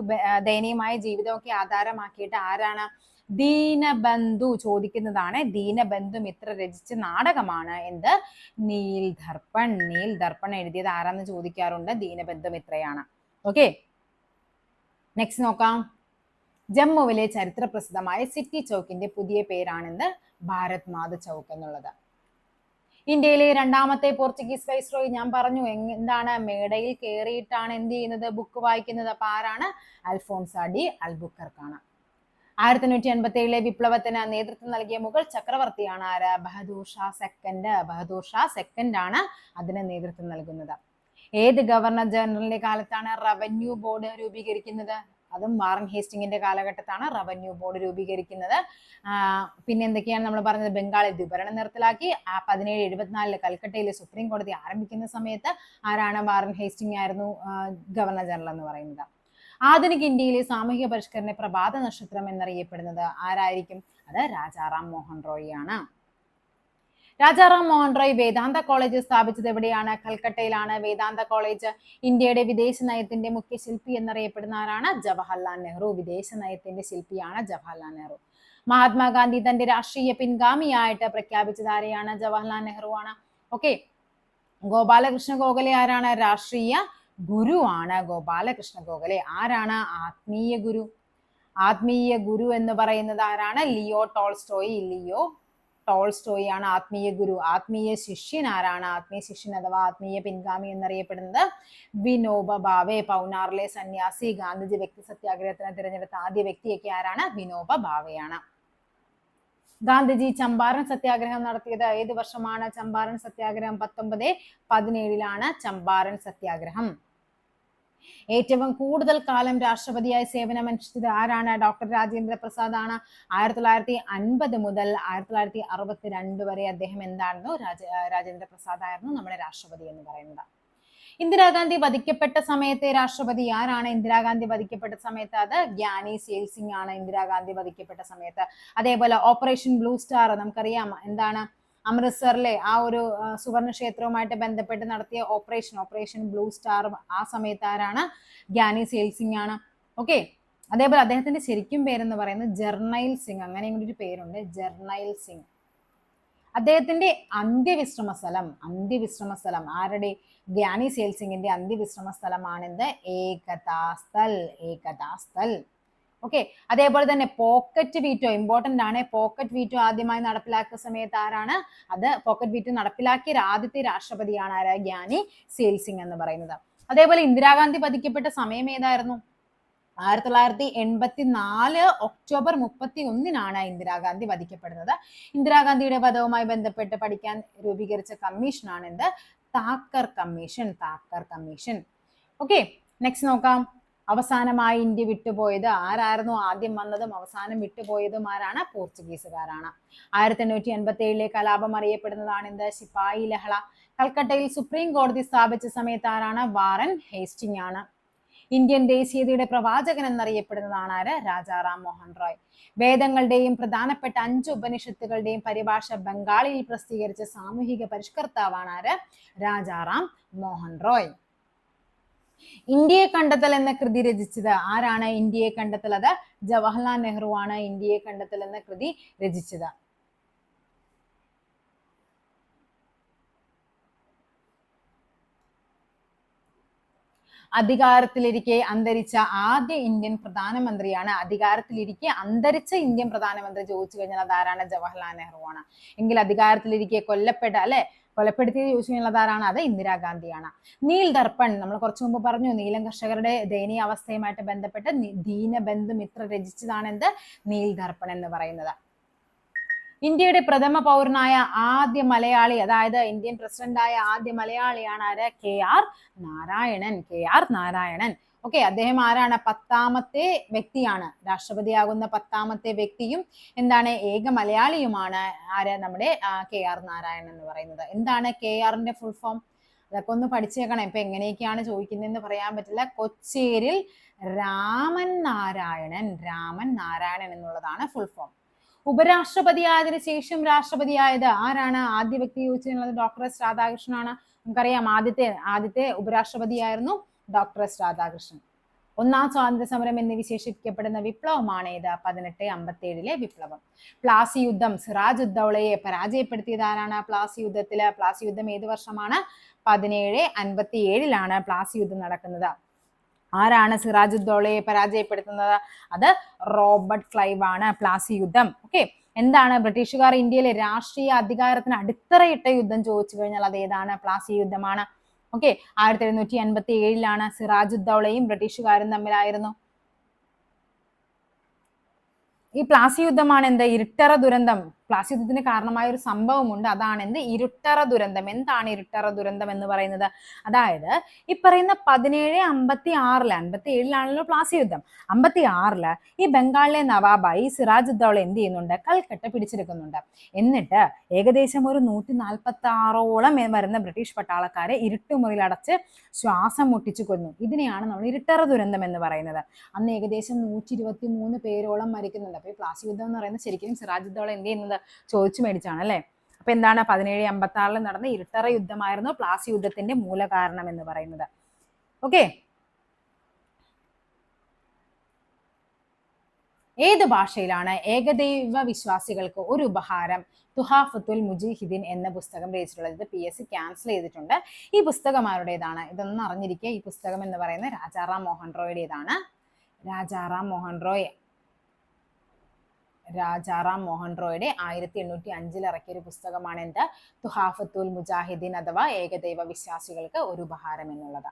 ദയനീയമായ ജീവിതമൊക്കെ ആധാരമാക്കിയിട്ട് ആരാണ്? ദീനബന്ധു ചോദിക്കുന്നതാണ്. ദീനബന്ധു മിത്ര രചിച്ച നാടകമാണ് എന്ത്? നീൽ ദർപ്പൺ എഴുതിയത് ആരാന്ന് ചോദിക്കാറുണ്ട്. ദീനബന്ധു മിത്രയാണ്. ഓക്കെ, നെക്സ്റ്റ് നോക്കാം. ജമ്മുവിലെ ചരിത്ര പ്രസിദ്ധമായ സിറ്റി ചൗക്കിന്റെ പുതിയ പേരാണെന്ത്? ഭാരത് മാത ചൗക്ക് എന്നുള്ളത്. ഇന്ത്യയിലെ രണ്ടാമത്തെ പോർച്ചുഗീസ് വൈസ്രോയി ഞാൻ പറഞ്ഞു എന്താണ്? മേടയിൽ കയറിയിട്ടാണ് എന്ത് ചെയ്യുന്നത്? ബുക്ക് വായിക്കുന്നത്. അപ്പൊ ആരാണ്? അൽഫോൺസ ഡി അൽബുക്കർക്കാണ്. 1887 വിപ്ലവത്തിന് നേതൃത്വം നൽകിയ മുഗൾ ചക്രവർത്തിയാണ് ആര്? ബഹദൂർ ഷാ സെക്കൻഡ് ആണ് അതിന് നേതൃത്വം നൽകുന്നത്. ഏത് ഗവർണർ ജനറലിന്റെ കാലത്താണ് റവന്യൂ ബോർഡ് രൂപീകരിക്കുന്നത്? അതും വാറൻ ഹേസ്റ്റിംഗിന്റെ കാലഘട്ടത്താണ് റവന്യൂ ബോർഡ് രൂപീകരിക്കുന്നത്. പിന്നെ എന്തൊക്കെയാണ് നമ്മൾ പറഞ്ഞത്? ബംഗാളിൽ ദ്വിഭരണം നിർത്തലാക്കി. 1774 കൽക്കട്ടയിലെ സുപ്രീം കോടതി ആരംഭിക്കുന്ന സമയത്ത് ആരാണ്? വാറൻ ഹേസ്റ്റിംഗ് ആയിരുന്നു ഗവർണർ ജനറൽ എന്ന് പറയുന്നത്. ആധുനിക ഇന്ത്യയിലെ സാമൂഹിക പരിഷ്കരണ പ്രഭാത നക്ഷത്രം എന്നറിയപ്പെടുന്നത് ആരായിരിക്കും? അത് രാജാറാം മോഹൻ റോയ് ആണ്. രാജാറാം മോഹൻ റോയ് വേദാന്ത കോളേജ് സ്ഥാപിച്ചത് എവിടെയാണ്? കൽക്കട്ടയിലാണ് വേദാന്ത കോളേജ്. ഇന്ത്യയുടെ വിദേശ നയത്തിന്റെ മുഖ്യ ശില്പി എന്നറിയപ്പെടുന്ന ആരാണ്? ജവഹർലാൽ നെഹ്റു. വിദേശ നയത്തിന്റെ ശില്പിയാണ് ജവഹർലാൽ നെഹ്റു. മഹാത്മാഗാന്ധി തന്റെ രാഷ്ട്രീയ പിൻഗാമിയായിട്ട് പ്രഖ്യാപിച്ചത് ആരെയാണ്? ജവഹർലാൽ നെഹ്റു ആണ്. ഓക്കെ, ഗോപാലകൃഷ്ണ ഗോഖലെ ആരാണ്? രാഷ്ട്രീയ ഗുരു ആണ് ഗോപാലകൃഷ്ണ ഗോഖലെ. ആരാണ് ആത്മീയ ഗുരു എന്ന് പറയുന്നത് ആരാണ്? ലിയോ ടോൾസ്റ്റോയി ആണ് ആത്മീയ ഗുരു. ആത്മീയ ശിഷ്യൻ ആരാണ്? ആത്മീയ ശിഷ്യൻ അഥവാ ആത്മീയ പിൻഗാമി എന്നറിയപ്പെടുന്നത് വിനോബ ഭാവെ. പൗനാറിലെ സന്യാസി. ഗാന്ധിജി വ്യക്തി സത്യാഗ്രഹത്തിന് തിരഞ്ഞെടുത്ത ആദ്യ വ്യക്തിയൊക്കെ ആരാണ്? വിനോബ ഭാവെയാണ്. ഗാന്ധിജി ചമ്പാരൻ സത്യാഗ്രഹം നടത്തിയത് ഏത് വർഷമാണ്? ചമ്പാരൻ സത്യാഗ്രഹം 1917 ചമ്പാരൻ സത്യാഗ്രഹം. ഏറ്റവും കൂടുതൽ കാലം രാഷ്ട്രപതിയായി സേവനമനുഷ്ഠിച്ചത് ആരാണ്? ഡോക്ടർ രാജേന്ദ്ര പ്രസാദ് ആണ്. 1950 മുതൽ 1962 വരെ അദ്ദേഹം എന്തായിരുന്നു? രാജേന്ദ്ര പ്രസാദ് ആയിരുന്നു നമ്മുടെ രാഷ്ട്രപതി എന്ന് പറയുന്നത്. ഇന്ദിരാഗാന്ധി വധിക്കപ്പെട്ട സമയത്തെ രാഷ്ട്രപതി ആരാണ്? ഇന്ദിരാഗാന്ധി വധിക്കപ്പെട്ട സമയത്ത് അത് ഗ്യാനി സെയിൽ സിംഗ് ആണ് ഇന്ദിരാഗാന്ധി വധിക്കപ്പെട്ട സമയത്ത്. അതേപോലെ ഓപ്പറേഷൻ ബ്ലൂ സ്റ്റാർ നമുക്കറിയാം എന്താണ്, അമൃത്സറിലെ ആ ഒരു സുവർണ ക്ഷേത്രവുമായിട്ട് ബന്ധപ്പെട്ട് നടത്തിയ ഓപ്പറേഷൻ ബ്ലൂ സ്റ്റാർ ആ സമയത്ത് ആരാണ്? ഗ്യാനി സെയിൽ സിംഗ് ആണ്. ഓക്കെ, അതേപോലെ അദ്ദേഹത്തിന്റെ ശരിക്കും പേരെന്ന് പറയുന്നത് ജർണൈൽ സിംഗ്, അങ്ങനെയും കൂടി ഒരു പേരുണ്ട്, ജർണൈൽ സിംഗ്. അദ്ദേഹത്തിന്റെ അന്ത്യവിശ്രമ സ്ഥലം ആരുടെ? ഗ്യാനി സെയിൽ സിംഗിന്റെ അന്ത്യവിശ്രമ സ്ഥലമാണെന്ത്? ഏകതാ സ്ഥൽ. ഓക്കെ, അതേപോലെ തന്നെ പോക്കറ്റ് വീറ്റോ ഇമ്പോർട്ടന്റ് ആണ്. പോക്കറ്റ് വീറ്റോ ആദ്യമായി നടപ്പിലാക്കിയ സമയത്ത് ആരാണ്? അത് പോക്കറ്റ് വീറ്റോ നടപ്പിലാക്കിയ ആദ്യത്തെ രാഷ്ട്രപതിയാണ് ആരാ? ഗ്യാനി സെയിൽ സിംഗ് എന്ന് പറയുന്നത്. അതേപോലെ ഇന്ദിരാഗാന്ധി വധിക്കപ്പെട്ട സമയം ഏതായിരുന്നു? 1984 ഒക്ടോബർ 31 ഇന്ദിരാഗാന്ധി വധിക്കപ്പെടുന്നത്. ഇന്ദിരാഗാന്ധിയുടെ വധവുമായി ബന്ധപ്പെട്ട് പഠിക്കാൻ രൂപീകരിച്ച കമ്മീഷനാണ് എന്ത്? താക്കർ കമ്മീഷൻ. ഓക്കെ, നെക്സ്റ്റ് നോക്കാം. അവസാനമായി ഇന്ത്യ വിട്ടുപോയത് ആരായിരുന്നു? ആദ്യം വന്നതും അവസാനം വിട്ടുപോയതും ആരാണ്? പോർച്ചുഗീസുകാരാണ്. 1887 കലാപം അറിയപ്പെടുന്നതാണ് എന്ത്? ശിപ്പായി ലഹള. കൽക്കട്ടയിൽ സുപ്രീം കോടതി സ്ഥാപിച്ച സമയത്ത് ആരാണ്? വാറൻ ഹേസ്റ്റിംഗ് ആണ്. ഇന്ത്യൻ ദേശീയതയുടെ പ്രവാചകൻ എന്നറിയപ്പെടുന്നതാണ് ആര്? രാജാറാം മോഹൻ റോയ്. വേദങ്ങളുടെയും പ്രധാനപ്പെട്ട 5 ഉപനിഷത്തുകളുടെയും പരിഭാഷ ബംഗാളിയിൽ പ്രസിദ്ധീകരിച്ച സാമൂഹിക പരിഷ്കർത്താവാണ് ആര്? രാജാറാം മോഹൻ റോയ്. ഇന്ത്യയെ കണ്ടെത്തൽ എന്ന കൃതി രചിച്ചത് ആരാണ്? ഇന്ത്യയെ കണ്ടെത്തൽ അത് ജവഹർലാൽ നെഹ്റു ആണ് ഇന്ത്യയെ കണ്ടെത്തൽ എന്ന കൃതി രചിച്ചത്. അധികാരത്തിലിരിക്കെ അന്തരിച്ച ആദ്യ ഇന്ത്യൻ പ്രധാനമന്ത്രിയാണ്. അധികാരത്തിലിരിക്കെ അന്തരിച്ച ഇന്ത്യൻ പ്രധാനമന്ത്രി ചോദിച്ചു കഴിഞ്ഞാൽ അതാരാണ്? ജവഹർലാൽ നെഹ്റു ആണ്. എങ്കിൽ അധികാരത്തിലിരിക്കെ കൊലപ്പെടുത്തിയത് ചോദിച്ചു കഴിഞ്ഞാൽ അതാരാണ്? അത് ഇന്ദിരാഗാന്ധിയാണ്. നീൽ ദർപ്പൺ നമ്മൾ കുറച്ചു മുമ്പ് പറഞ്ഞു, നീലം കർഷകരുടെ ദയനീയ അവസ്ഥയുമായിട്ട് ബന്ധപ്പെട്ട് ദീനബന്ധു മിത്ര രചിച്ചതാണ് എന്ത്? നീൽ ദർപ്പൺ എന്ന് പറയുന്നത്. ഇന്ത്യയുടെ പ്രഥമ പൗരനായ ആദ്യ മലയാളി, അതായത് ഇന്ത്യൻ പ്രസിഡന്റായ ആദ്യ മലയാളിയാണ് ആര്? KR നാരായണൻ. ഓക്കെ, അദ്ദേഹം ആരാണ്? 10ാമത്തെ വ്യക്തിയാണ്, രാഷ്ട്രപതിയാകുന്ന 10ാമത്തെ വ്യക്തിയും എന്താണ്? ഏക മലയാളിയുമാണ് ആര്? നമ്മുടെ KR നാരായണൻ എന്ന് പറയുന്നത്. എന്താണ് KRന്റെ ഫുൾ ഫോം? അതൊക്കെ ഒന്ന് പഠിച്ചേക്കണം. ഇപ്പൊ എങ്ങനെയൊക്കെയാണ് ചോദിക്കുന്നതെന്ന് പറയാൻ പറ്റില്ല. കൊച്ചേരിൽ രാമൻ നാരായണൻ എന്നുള്ളതാണ് ഫുൾ ഫോം. ഉപരാഷ്ട്രപതിയായതിനു ശേഷം രാഷ്ട്രപതിയായത് ആരാണ്? ആദ്യ വ്യക്തി ചോദിച്ചിട്ടുള്ളത് ഡോക്ടർ എസ് രാധാകൃഷ്ണനാണ്. നമുക്കറിയാം ആദ്യത്തെ ഉപരാഷ്ട്രപതിയായിരുന്നു ഡോക്ടർ എസ് രാധാകൃഷ്ണൻ. ഒന്നാം സ്വാതന്ത്ര്യ സമരം എന്ന് വിശേഷിപ്പിക്കപ്പെടുന്ന വിപ്ലവമാണ് ഏത്? 1857 വിപ്ലവം. പ്ലാസി യുദ്ധം സിറാജ് ഉദ്ദൗളയെ പരാജയപ്പെടുത്തിയത് ആരാണ്? പ്ലാസി യുദ്ധം ഏത് വർഷമാണ്? 1757 പ്ലാസി യുദ്ധം നടക്കുന്നത്. ആരാണ് സിറാജ് ഉദ്ദൗളയെ പരാജയപ്പെടുത്തുന്നത്? അത് റോബർട്ട് ക്ലൈവ് ആണ്. പ്ലാസി യുദ്ധം. ഓക്കെ, എന്താണ്? ബ്രിട്ടീഷുകാർ ഇന്ത്യയിലെ രാഷ്ട്രീയ അധികാരത്തിന് അടിത്തറയിട്ട യുദ്ധം ചോദിച്ചു കഴിഞ്ഞാൽ അത് ഏതാണ്? പ്ലാസി യുദ്ധമാണ്. ഓക്കെ, 1757 സിറാജ് ഉദ്ദൗളയും ബ്രിട്ടീഷുകാരും തമ്മിലായിരുന്നു. ഈ പ്ലാസി യുദ്ധമാണ് എന്ത്? ഇരുട്ടറ ദുരന്തം. പ്ലാസി യുദ്ധത്തിന് കാരണമായ ഒരു സംഭവമുണ്ട്, അതാണ് എന്ത്? ഇരുട്ടറ ദുരന്തം. എന്താണ് ഇരുട്ടറ ദുരന്തം എന്ന് പറയുന്നത്? അതായത് ഈ പറയുന്ന 1756 പ്ലാസി യുദ്ധം. 56 ഈ ബംഗാളിലെ നവാബായി സിറാജ് ഉദ്ദൗള എന്ത് ചെയ്യുന്നുണ്ട്? കൽക്കട്ട പിടിച്ചെടുക്കുന്നുണ്ട്. എന്നിട്ട് ഏകദേശം ഒരു 146ഓളം വരുന്ന ബ്രിട്ടീഷ് പട്ടാളക്കാരെ ഇരുട്ടുമുറിയിൽ അടച്ച് ശ്വാസം മുട്ടിച്ചു കൊന്നു. ഇതിനെയാണ് നമ്മൾ ഇരുട്ടറ ദുരന്തം എന്ന് പറയുന്നത്. അന്ന് ഏകദേശം 123 പേരോളം മരിക്കുന്നുണ്ട്. അപ്പൊ ഈ പ്ലാസി യുദ്ധം എന്ന് പറയുന്നത് ശരിക്കും സിറാജ് ഉദ്ദൗള എന്ത് ചെയ്യുന്നത്? ചോദിച്ചു മേടിച്ചാണ് അല്ലെ. അപ്പൊ എന്താണ്? 1756 നടന്ന ഇരുട്ടറ യുദ്ധമായിരുന്നു പ്ലാസി യുദ്ധത്തിന്റെ മൂലകാരണം എന്ന് പറയുന്നത്. ഓക്കെ, ഏത് ഭാഷയിലാണ് ഏകദൈവ വിശ്വാസികൾക്ക് ഒരു ഉപഹാരം തുഹാഫത്തുൽ മുജാഹിദീൻ എന്ന പുസ്തകം രചിച്ചിട്ടുള്ളത്? ഇത് PSC ക്യാൻസൽ ചെയ്തിട്ടുണ്ട്. ഈ പുസ്തകം ആരുടേതാണ്? ഇതൊന്നും അറിഞ്ഞിരിക്കുക. ഈ പുസ്തകം എന്ന് പറയുന്നത് രാജാറാം മോഹൻ റോയുടേതാണ്. രാജാറാം മോഹൻ റോയുടെ 1805 ഇറക്കിയ ഒരു പുസ്തകമാണ് എന്ത്? തുഹാഫത്തുൽ മുജാഹിദീൻ അഥവാ ഏകദൈവ വിശ്വാസികൾക്ക് ഒരു ഉപഹാരം എന്നുള്ളത്.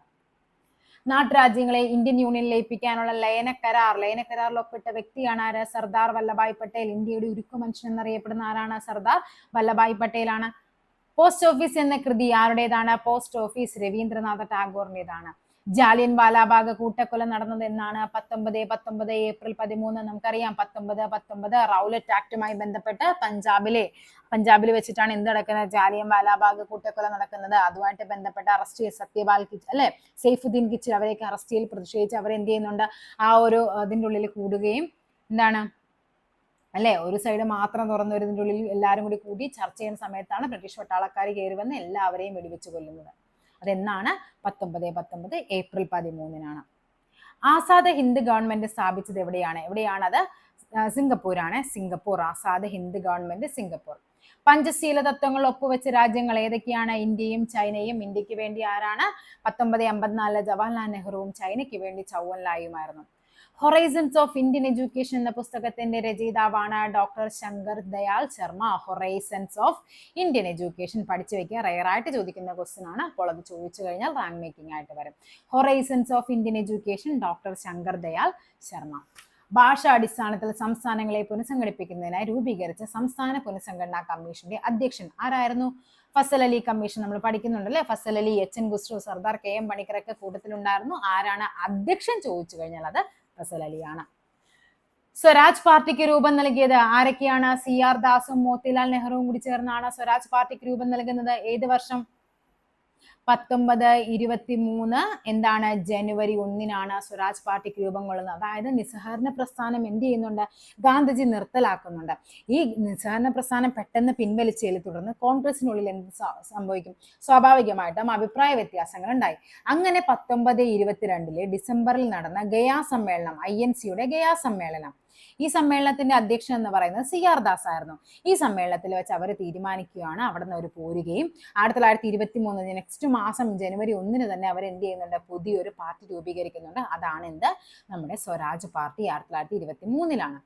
നാട്ടുരാജ്യങ്ങളെ ഇന്ത്യൻ യൂണിയനിൽ ലയിപ്പിക്കാനുള്ള ലയനക്കരാറിൽ ഒപ്പിട്ട വ്യക്തിയാണ് ആര്? സർദാർ വല്ലഭായ് പട്ടേൽ. ഇന്ത്യയുടെ ഉരുക്കു മനുഷ്യൻ എന്നറിയപ്പെടുന്ന ആരാണ്? സർദാർ വല്ലഭായ് പട്ടേൽ ആണ്. പോസ്റ്റ് ഓഫീസ് എന്ന കൃതി ആരുടേതാണ്? പോസ്റ്റ് ഓഫീസ് രവീന്ദ്രനാഥ ടാഗോറിന്റേതാണ്. ജാലിയൻ വാലാബാഗ് കൂട്ടക്കൊല നടന്നത് എന്നാണ്? 1919 ഏപ്രിൽ 13. നമുക്കറിയാം 1919 റൗലറ്റ് ആക്ടുമായി ബന്ധപ്പെട്ട് പഞ്ചാബിൽ വെച്ചിട്ടാണ് എന്ത് നടക്കുന്നത്? ജാലിയൻ വാലാബാഗ് കൂട്ടക്കൊല നടക്കുന്നത്. അതുമായിട്ട് ബന്ധപ്പെട്ട് അറസ്റ്റ് ചെയ്ത് സത്യപാൽ കിച്ച് അല്ലെ, സൈഫുദ്ദീൻ കിച്ച് അവരെയൊക്കെ അറസ്റ്റ് ചെയ്ത് പ്രതിഷേധിച്ച് അവരെന്ത് ചെയ്യുന്നുണ്ട്? ആ ഒരു അതിൻ്റെ ഉള്ളിൽ കൂടുകയും എന്താണ് അല്ലെ, ഒരു സൈഡ് മാത്രം തുറന്നൊരിതിൻ്റെ ഉള്ളിൽ എല്ലാവരും കൂടി കൂടി ചർച്ച ചെയ്യുന്ന സമയത്താണ് ബ്രിട്ടീഷ് പട്ടാളക്കാർ കയറി വന്ന് എല്ലാവരെയും വെടിവെച്ച് കൊല്ലുന്നത്. അതെന്നാണ്? 1919 ഏപ്രിൽ 13. ആസാദ് ഹിന്ദ് ഗവൺമെന്റ് സ്ഥാപിച്ചത് എവിടെയാണത്? സിംഗപ്പൂരാണ്. Singapore. Azad Hind government Singapore. Panchsheel തത്വങ്ങൾ ഒപ്പുവെച്ച രാജ്യങ്ങൾ ഏതൊക്കെയാണ്? ഇന്ത്യയും ചൈനയും. ഇന്ത്യക്ക് വേണ്ടി ആരാണ്? 1954 ജവഹർലാൽ നെഹ്റുവും ചൈനയ്ക്ക് വേണ്ടി ചൗവൻലായുമായിരുന്നു. ഹൊറൈസൺസ് ഓഫ് ഇന്ത്യൻ എഡ്യൂക്കേഷൻ എന്ന പുസ്തകത്തിന്റെ രചയിതാവാണ് doctor Shankar Dayal Sharma. Horizons of Indian education പഠിച്ചു വെക്കുക, റയറായിട്ട് ചോദിക്കുന്ന ക്വസ്റ്റ്യൻ ആണ്. അപ്പോൾ അത് ചോദിച്ചു കഴിഞ്ഞാൽ റാങ്ക് മേക്കിംഗ് ആയിട്ട് വരും. Horizons of Indian education doctor Shankar Dayal Sharma. ഭാഷാടിസ്ഥാനത്തിൽ സംസ്ഥാനങ്ങളെ പുനഃസംഘടിപ്പിക്കുന്നതിനായി രൂപീകരിച്ച സംസ്ഥാന പുനഃസംഘടനാ കമ്മീഷന്റെ അധ്യക്ഷൻ ആരായിരുന്നു? ഫസൽ അലി കമ്മീഷൻ നമ്മൾ പഠിക്കുന്നുണ്ടല്ലേ. ഫസൽ അലി, എച്ച്.എൻ. ഖുസ്രു, സർദാർ KM പണിക്കരൊക്കെ കൂട്ടത്തിലുണ്ടായിരുന്നു. ആരാണ് അധ്യക്ഷൻ ചോദിച്ചു കഴിഞ്ഞാൽ അത് ഫസൽ അലിയാണ്. സ്വരാജ് പാർട്ടിക്ക് രൂപം നൽകിയത് ആരൊക്കെയാണ്? CR ദാസും മോത്തിലാൽ നെഹ്റുവും കൂടി ചേർന്നാണ് സ്വരാജ് പാർട്ടിക്ക് രൂപം നൽകുന്നത്. ഏത് വർഷം? 1923 എന്താണ്? ജനുവരി 1 സ്വരാജ് പാർട്ടിക്ക് രൂപം കൊള്ളുന്നത്. അതായത് നിസ്സഹകരണ പ്രസ്ഥാനം എന്ത് ചെയ്യുന്നുണ്ട്? ഗാന്ധിജി നിർത്തലാക്കുന്നുണ്ട്. ഈ നിസ്സഹകരണ പ്രസ്ഥാനം പെട്ടെന്ന് പിൻവലിച്ചതിൽ തുടർന്ന് കോൺഗ്രസിനുള്ളിൽ എന്ത് സംഭവിക്കും? സ്വാഭാവികമായിട്ടും അഭിപ്രായ വ്യത്യാസങ്ങൾ ഉണ്ടായി. അങ്ങനെ 1922 ഡിസംബറിൽ നടന്ന ഗയാ സമ്മേളനം, INCയുടെ ഗയാ സമ്മേളനം, ഈ സമ്മേളനത്തിന്റെ അധ്യക്ഷൻ എന്ന് പറയുന്നത് CR ദാസ് ആയിരുന്നു. ഈ സമ്മേളനത്തിൽ വെച്ച് അവർ തീരുമാനിക്കുകയാണ് അവിടെ നിന്ന് അവർ പോരുകയും 1923 നെക്സ്റ്റ് മാസം ജനുവരി 1 തന്നെ അവർ എന്ത് ചെയ്യുന്നുണ്ട്? പുതിയൊരു പാർട്ടി രൂപീകരിക്കുന്നുണ്ട്. അതാണ് എന്ത്? നമ്മുടെ സ്വരാജ് പാർട്ടി. 1923.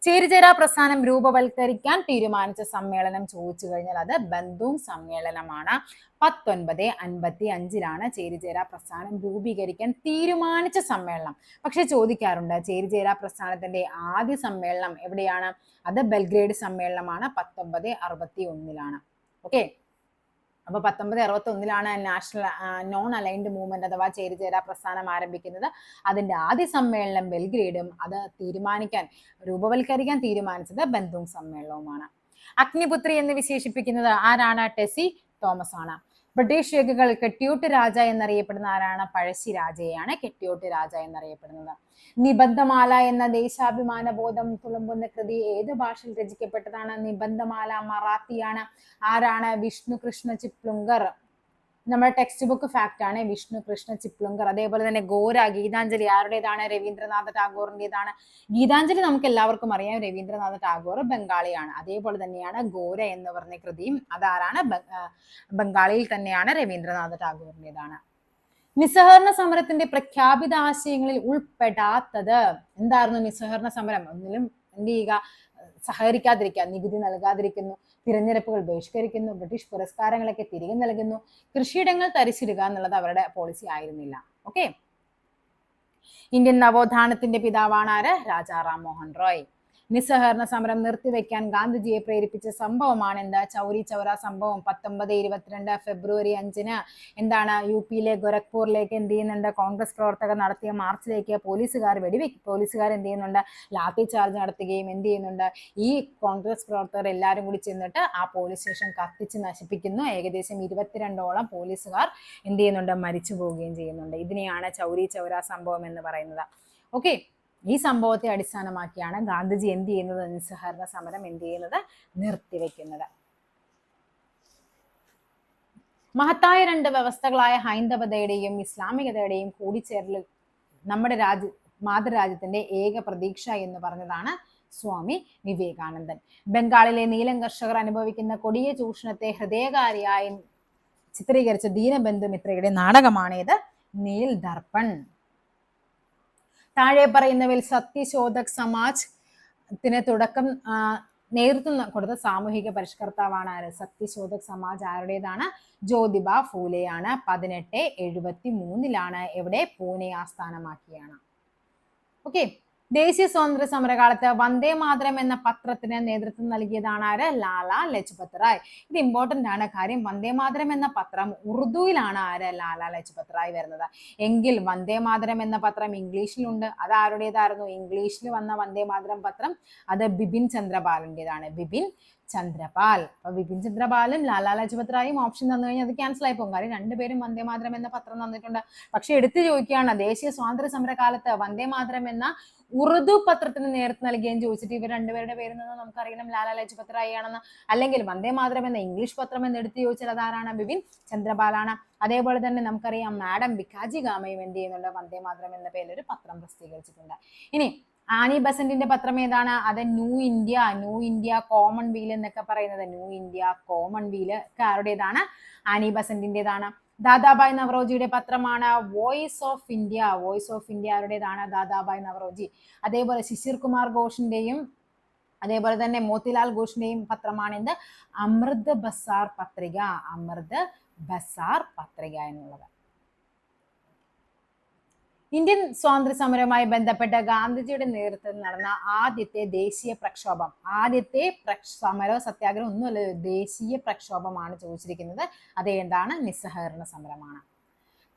ചേരിചേരാ പ്രസ്ഥാനം രൂപവൽക്കരിക്കാൻ തീരുമാനിച്ച സമ്മേളനം ചോദിച്ചു കഴിഞ്ഞാൽ അത് ബന്ധുങ് സമ്മേളനമാണ്. 1955 ചേരിചേരാ പ്രസ്ഥാനം രൂപീകരിക്കാൻ തീരുമാനിച്ച സമ്മേളനം. പക്ഷെ ചോദിക്കാറുണ്ട് ചേരിചേരാ പ്രസ്ഥാനത്തിന്റെ ആദ്യ സമ്മേളനം എവിടെയാണ്? അത് ബെൽഗ്രേഡ് സമ്മേളനമാണ്. 1961. ഓക്കെ, അപ്പൊ 1961 നാഷണൽ നോൺ അലൈൻഡ് മൂവ്മെന്റ് അഥവാ ചേരിചേരാ പ്രസ്ഥാനം ആരംഭിക്കുന്നത്. അതിന്റെ ആദ്യ സമ്മേളനം ബെൽഗ്രേഡും അത് രൂപവൽക്കരിക്കാൻ തീരുമാനിച്ചത് ബന്ധുങ് സമ്മേളനവുമാണ്. അഗ്നിപുത്രി എന്ന് വിശേഷിപ്പിക്കുന്നത് ആരാണ്? ടെസി തോമസ് ആണ്. ബ്രിട്ടീഷ് രേഖകൾ കെട്ടിയോട്ട് രാജ എന്നറിയപ്പെടുന്ന ആരാണ്? പഴശ്ശി രാജയാണ് കെട്ടിയോട്ട് രാജ എന്നറിയപ്പെടുന്നത്. നിബന്ധമാല എന്ന ദേശാഭിമാന ബോധം തുളുമ്പുന്ന കൃതി ഏത് ഭാഷയിൽ രചിക്കപ്പെട്ടതാണ്? നിബന്ധമാല മറാത്തിയാണ്. ആരാണ്? വിഷ്ണു കൃഷ്ണ ചിപ്ലുങ്കർ. നമ്മുടെ ടെക്സ്റ്റ് ബുക്ക് ഫാക്ട് ആണ്, വിഷ്ണു കൃഷ്ണ ചിപ്ലുങ്കർ. അതേപോലെ തന്നെ ഗോര, ഗീതാഞ്ജലി ആരുടേതാണ്? രവീന്ദ്രനാഥ ടാഗോറിൻ്റെതാണ്. ഗീതാഞ്ജലി നമുക്ക് എല്ലാവർക്കും അറിയാം, രവീന്ദ്രനാഥ ടാഗോർ ബംഗാളിയാണ്. അതേപോലെ തന്നെയാണ് ഗോര എന്ന് പറഞ്ഞ കൃതിയും അതാരാണ്? ബംഗാളിയിൽ തന്നെയാണ്, രവീന്ദ്രനാഥ ടാഗോറിൻ്റെതാണ്. നിസ്സഹകരണ സമരത്തിന്റെ പ്രഖ്യാപിത ആശയങ്ങളിൽ ഉൾപ്പെടാത്തത് എന്തായിരുന്നു? നിസ്സഹകരണ സമരം ഒന്നിലും എന്ത് ചെയ്യുക? സഹകരിക്കാതിരിക്കുക, നികുതി നൽകാതിരിക്കുന്നു, തിരഞ്ഞെടുപ്പുകൾ ബഹിഷ്കരിക്കുന്നു, ബ്രിട്ടീഷ് പുരസ്കാരങ്ങളൊക്കെ തിരികെ നൽകുന്നു, കൃഷിയിടങ്ങൾ തരിച്ചിടുക എന്നുള്ളത് അവരുടെ പോളിസി ആയിരുന്നില്ല. ഓക്കെ, ഇന്ത്യൻ നവോത്ഥാനത്തിന്റെ പിതാവാണ് ആര്? രാജാ റാം മോഹൻ റോയ്. നിസ്സഹകരണ സമരം നിർത്തിവെക്കാൻ ഗാന്ധിജിയെ പ്രേരിപ്പിച്ച സംഭവമാണ് എന്താ? ചൗരി ചൗര സംഭവം. 1922 ഫെബ്രുവരി 5 എന്താണ്? UP-യിലെ ഗോരഖ്പൂരിലേക്ക് എന്ത് ചെയ്യുന്നുണ്ട്? കോൺഗ്രസ് പ്രവർത്തകർ നടത്തിയ മാർച്ചിലേക്ക് പോലീസുകാർ എന്ത് ചെയ്യുന്നുണ്ട്? ലാത്തി ചാർജ് നടത്തുകയും എന്ത് ചെയ്യുന്നുണ്ട്? ഈ കോൺഗ്രസ് പ്രവർത്തകർ എല്ലാവരും കൂടി ചെന്നിട്ട് ആ പോലീസ് സ്റ്റേഷൻ കത്തിച്ച് നശിപ്പിക്കുന്നു. ഏകദേശം 22ഓളം പോലീസുകാർ എന്ത് ചെയ്യുന്നുണ്ട്? മരിച്ചു പോവുകയും ചെയ്യുന്നുണ്ട്. ഇതിനെയാണ് ചൗരി ചൗര സംഭവം എന്ന് പറയുന്നത്. ഓക്കെ, ഈ സംഭവത്തെ അടിസ്ഥാനമാക്കിയാണ് ഗാന്ധിജി എന്ത് ചെയ്യുന്നത്? നിസ്സഹകരണ സമരം എന്ത് ചെയ്യുന്നത്? നിർത്തിവെക്കുന്നത്. മഹത്തായ രണ്ട് വ്യവസ്ഥകളായ ഹൈന്ദവതയുടെയും ഇസ്ലാമികതയുടെയും കൂടിച്ചേരൽ നമ്മുടെ മാതൃരാജ്യത്തിന്റെ ഏക പ്രതീക്ഷ എന്ന് പറഞ്ഞതാണ് സ്വാമി വിവേകാനന്ദൻ. ബംഗാളിലെ നീലം കർഷകർ അനുഭവിക്കുന്ന കൊടിയ ചൂഷണത്തെ ഹൃദയകാരിയായി ചിത്രീകരിച്ച ദീനബന്ധു മിത്രയുടെ നാടകമാണേത്? നീൽ ദർപ്പൺ. താഴെ പറയുന്നവയിൽ സത്യശോധക് സമാജത്തിന് നേതൃത്വം കൊടുത്ത സാമൂഹിക പരിഷ്കർത്താവാണ് ആര്? സത്യശോധക് സമാജ് ആരുടേതാണ്? ജ്യോതിബ ഫൂലെയാണ്. 1873 എവിടെ? പൂനെ ആസ്ഥാനമാക്കിയാണ്. ഓക്കെ, ദേശീയ സ്വാതന്ത്ര്യ സമരകാലത്ത് വന്ദേ മാതരം എന്ന പത്രത്തിന് നേതൃത്വം നൽകിയതാണ് ആര്? ലാലാ ലജ്പത് റായ്. ഇത് ഇമ്പോർട്ടന്റ് ആണ്. കാര്യം വന്ദേ മാതരം എന്ന പത്രം ഉറുദുവിലാണ് ആര്? ലാലാ ലജ്പത് റായ് വരുന്നത്. എങ്കിൽ വന്ദേ മാതരം എന്ന പത്രം ഇംഗ്ലീഷിലുണ്ട്. അത് ആരുടേതായിരുന്നു? ഇംഗ്ലീഷിൽ വന്ന വന്ദേ മാതരം പത്രം അത് ബിപിൻ ചന്ദ്രപാലിൻ്റെതാണ്. ബിപിൻ ചന്ദ്രപാൽ. അപ്പൊ ബിപിൻ ചന്ദ്രപാലും ലാലാ ലജ്പത് റായും ഓപ്ഷൻ തന്നു കഴിഞ്ഞാൽ അത് ക്യാൻസൽ ആയി പോകും. കാര്യം രണ്ടുപേരും വന്ദേ മാതരം എന്ന പത്രം തന്നിട്ടുണ്ട്. പക്ഷെ എടുത്തു ചോദിക്കുകയാണ് ദേശീയ സ്വാതന്ത്ര്യ സമര കാലത്ത് വന്ദേ മാതരം എന്ന ഉറുദു പത്രത്തിന് നേതൃത്വം നൽകുകയും ചോദിച്ചിട്ട് ഇവർ രണ്ടുപേരുടെ പേരിൽ നിന്ന് നമുക്കറിയണം ലാലാ ലജ്പത് റായ് ആണെന്ന്. അല്ലെങ്കിൽ വന്ദേ മാതരം എന്ന ഇംഗ്ലീഷ് പത്രം എന്ന് എടുത്തു ചോദിച്ചാൽ അതാരാണ്? ബിപിൻ ചന്ദ്രപാലാണ്. അതേപോലെ തന്നെ നമുക്കറിയാം മാഡം ഭിക്കാജി ഗാമയും എന്ത് ചെയ്യുന്നുണ്ട്? വന്ദേ മാതരം എന്ന പേരിൽ ഒരു പത്രം പ്രസിദ്ധീകരിച്ചിട്ടുണ്ട്. ഇനി ആനി ബസന്റിന്റെ പത്രം ഏതാണ്? അത് ന്യൂ ഇന്ത്യ കോമൺവീൽ എന്നൊക്കെ പറയുന്നത്. ന്യൂ ഇന്ത്യ കോമൺവീൽ ഒക്കെ ആരുടേതാണ്? ആനി ബസന്റിന്റേതാണ്. ദാദാബായ് നവറോജിയുടെ പത്രമാണ് വോയിസ് ഓഫ് ഇന്ത്യ ആരുടേതാണ്? ദാദാബായ് നവറോജി. അതേപോലെ ശിശിർ കുമാർ ഘോഷിന്റെയും അതേപോലെ തന്നെ മോത്തിലാൽ ഘോഷിന്റെയും പത്രമാണ് എന്ത്? അമൃത് ബസാർ പത്രിക എന്നുള്ളത്. ഇന്ത്യൻ സ്വാതന്ത്ര്യ സമരവുമായി ബന്ധപ്പെട്ട് ഗാന്ധിജിയുടെ നേതൃത്വത്തിൽ നടന്ന ആദ്യത്തെ ദേശീയ പ്രക്ഷോഭം, സമര സത്യാഗ്രഹം ഒന്നുമല്ല, ദേശീയ പ്രക്ഷോഭമാണ് ചോദിച്ചിരിക്കുന്നത്. അത് എന്താണ്? നിസ്സഹകരണ സമരമാണ്.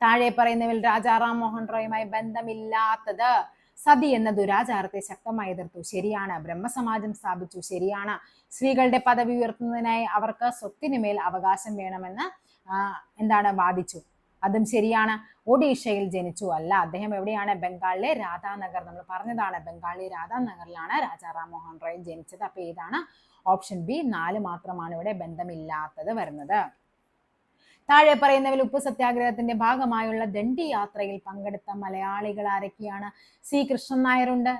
താഴെ പറയുന്നവയിൽ രാജാ റാം മോഹൻ റോയുമായി ബന്ധമില്ലാത്തത്? സതി എന്ന ദുരാചാരത്തെ ശക്തമായി എതിർത്തു. ശരിയാണ്. ബ്രഹ്മസമാജം സ്ഥാപിച്ചു. ശരിയാണ്. സ്ത്രീകളുടെ പദവി ഉയർത്തുന്നതിനായി അവർക്ക് സ്വത്തിനുമേൽ അവകാശം വേണമെന്ന് വാദിച്ചു. അതും ശരിയാണ്. ഒഡീഷയിൽ ജനിച്ചു. അല്ല, അദ്ദേഹം എവിടെയാണ്? ബംഗാളിലെ രാധാനഗർ. നമ്മൾ പറഞ്ഞതാണ്, ബംഗാളിലെ രാധാനഗറിലാണ് രാജാ റാം മോഹൻ റോയ് ജനിച്ചത്. അപ്പൊ ഏതാണ്? Option B. 4 മാത്രമാണ് ഇവിടെ ബന്ധമില്ലാത്തത് വരുന്നത്. താഴെ പറയുന്നവയിൽ ഉപ്പ് സത്യാഗ്രഹത്തിന്റെ ഭാഗമായുള്ള ദണ്ഡി യാത്രയിൽ പങ്കെടുത്ത മലയാളികൾ ആരൊക്കെയാണ്? സി കൃഷ്ണൻ നായരുണ്ട്.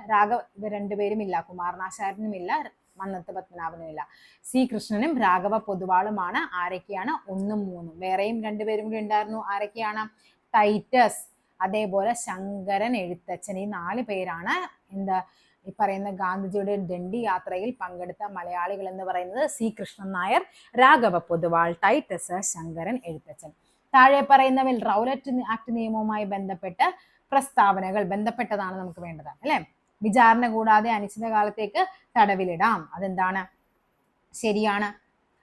ഇവർ രണ്ടുപേരും ഇല്ല. കുമാരനാശാരനും ഇല്ല. മന്നത്ത് പത്മനാഭനും ഇല്ല. സി കൃഷ്ണനും രാഘവ പൊതുവാളുമാണ്. ആരൊക്കെയാണ്? 1ഉം 3ഉം. വേറെയും രണ്ടുപേരും കൂടി ഉണ്ടായിരുന്നു. ആരൊക്കെയാണ്? ടൈറ്റസ്, അതേപോലെ ശങ്കരൻ എഴുത്തച്ഛൻ. ഈ 4 പേരാണ് ഈ പറയുന്ന ഗാന്ധിജിയുടെ ദണ്ഡി യാത്രയിൽ പങ്കെടുത്ത മലയാളികൾ എന്ന് പറയുന്നത്. സി കൃഷ്ണൻ നായർ, രാഘവ പൊതുവാൾ, ടൈറ്റസ്, ശങ്കരൻ എഴുത്തച്ഛൻ. താഴെ പറയുന്നവയിൽ റൗലറ്റ് ആക്ട് നിയമവുമായി ബന്ധപ്പെട്ട് പ്രസ്താവനകൾ ബന്ധപ്പെട്ടതാണ് നമുക്ക് വേണ്ടത് അല്ലെ. വിചാരണ കൂടാതെ അനിശ്ചിതകാലത്തേക്ക് തടവിലിടാം. അതെന്താണ്? ശരിയാണ്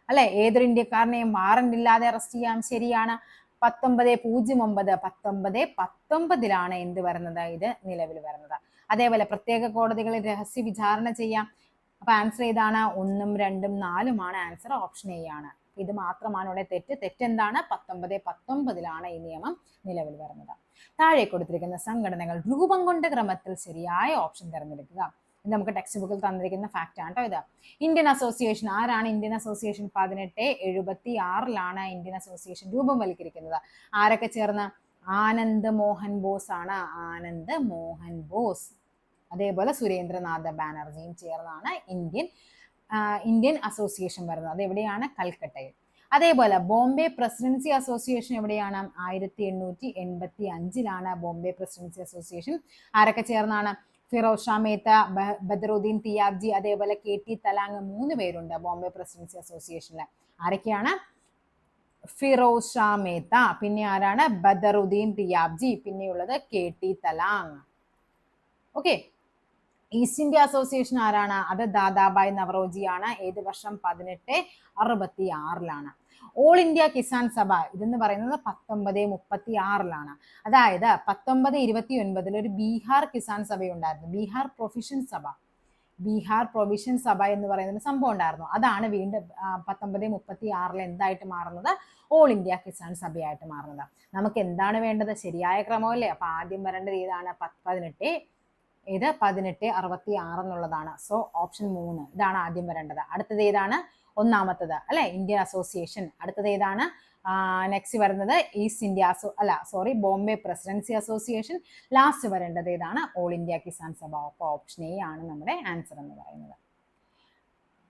അല്ലെ. ഏതൊരു ഇന്ത്യക്കാരനെയും വാറന്റ് ഇല്ലാതെ അറസ്റ്റ് ചെയ്യാം. ശരിയാണ്. 1919 എന്ത് വരുന്നത്? ഇത് നിലവിൽ വരുന്നത്. അതേപോലെ പ്രത്യേക കോടതികളിൽ രഹസ്യ വിചാരണ ചെയ്യാം. അപ്പൊ ആൻസർ ഏതാണ്? 1ഉം 2ഉം 4ഉമാണ് ആൻസർ. ഓപ്ഷൻ എ ആണ്. ഇത് മാത്രമാണ് ഇവിടെ തെറ്റെന്താണ്? 1919 ഈ നിയമം നിലവിൽ വരുന്നത്. താഴെ കൊടുത്തിരിക്കുന്ന സംഘടനകൾ രൂപം കൊണ്ട ക്രമത്തിൽ ശരിയായ ഓപ്ഷൻ തിരഞ്ഞെടുക്കുക. ഇത് നമുക്ക് ടെക്സ്റ്റ് ബുക്കിൽ തന്നിരിക്കുന്ന ഫാക്റ്റ് ആണ് കേട്ടോ. ഇത് ഇന്ത്യൻ അസോസിയേഷൻ. ആരാണ് ഇന്ത്യൻ അസോസിയേഷൻ? 1876 ഇന്ത്യൻ അസോസിയേഷൻ രൂപവൽക്കരിക്കുന്നത്. ആരൊക്കെ ചേർന്ന്? ആനന്ദ് മോഹൻ ബോസ് ആണ്. ആനന്ദ് മോഹൻ ബോസ്. അതേപോലെ സുരേന്ദ്രനാഥ ബാനർജിയും ചേർന്നാണ് ഇന്ത്യൻ അസോസിയേഷൻ വരുന്നത്. അത് എവിടെയാണ്? കൽക്കട്ടയിൽ. അതേപോലെ ബോംബെ പ്രസിഡൻസി അസോസിയേഷൻ എവിടെയാണ്? 1885 ബോംബെ പ്രസിഡൻസി അസോസിയേഷൻ. ആരൊക്കെ ചേർന്നാണ്? ഫിറോസ് ഷാ മേത്ത, ബദറുദ്ദീൻ തിയാബ്ജി, അതേപോലെ KT തലാങ്. 3 പേരുണ്ട് ബോംബെ പ്രസിഡൻസി അസോസിയേഷനിൽ. ആരൊക്കെയാണ്? ഫിറോസ് ഷാ മേത്ത, പിന്നെ ആരാണ്? ബദറുദ്ദീൻ തിയാബ്ജി, പിന്നെയുള്ളത് KT Thalang. Okay. East India association ആരാണ്? അത് ദാദാബായ് നവറോജിയാണ്. ഏത് വർഷം? 1866. ഓൾ ഇന്ത്യ കിസാൻ സഭ ഇതെന്ന് പറയുന്നത് 1936. അതായത് 1929 ഒരു ബീഹാർ കിസാൻ സഭയുണ്ടായിരുന്നു. ബീഹാർ പ്രൊവിഷൻ സഭ എന്ന് പറയുന്ന സംഭവം ഉണ്ടായിരുന്നു. അതാണ് വീണ്ടും 1936 എന്തായിട്ട് മാറുന്നത്? ഓൾ ഇന്ത്യ കിസാൻ സഭയായിട്ട് മാറുന്നത്. നമുക്ക് എന്താണ് വേണ്ടത്? ശരിയായ ക്രമമല്ലേ. അപ്പൊ ആദ്യം വരേണ്ടത് ഏതാണ്? 1866 എന്നുള്ളതാണ്. സോ ഓപ്ഷൻ 3 ഇതാണ് ആദ്യം വരേണ്ടത്. അടുത്തത് ഏതാണ്? ഒന്നാമത്തത് അല്ലെ, ഇന്ത്യൻ അസോസിയേഷൻ. അടുത്തത് ഏതാണ്? നെക്സ്റ്റ് വരുന്നത് ബോംബെ പ്രസിഡൻസി അസോസിയേഷൻ. ലാസ്റ്റ് വരേണ്ടത് ഏതാണ്? All India Kisan Sabha. അപ്പോൾ ഓപ്ഷൻ എ ആണ് നമ്മുടെ ആൻസർ എന്ന് പറയുന്നത്.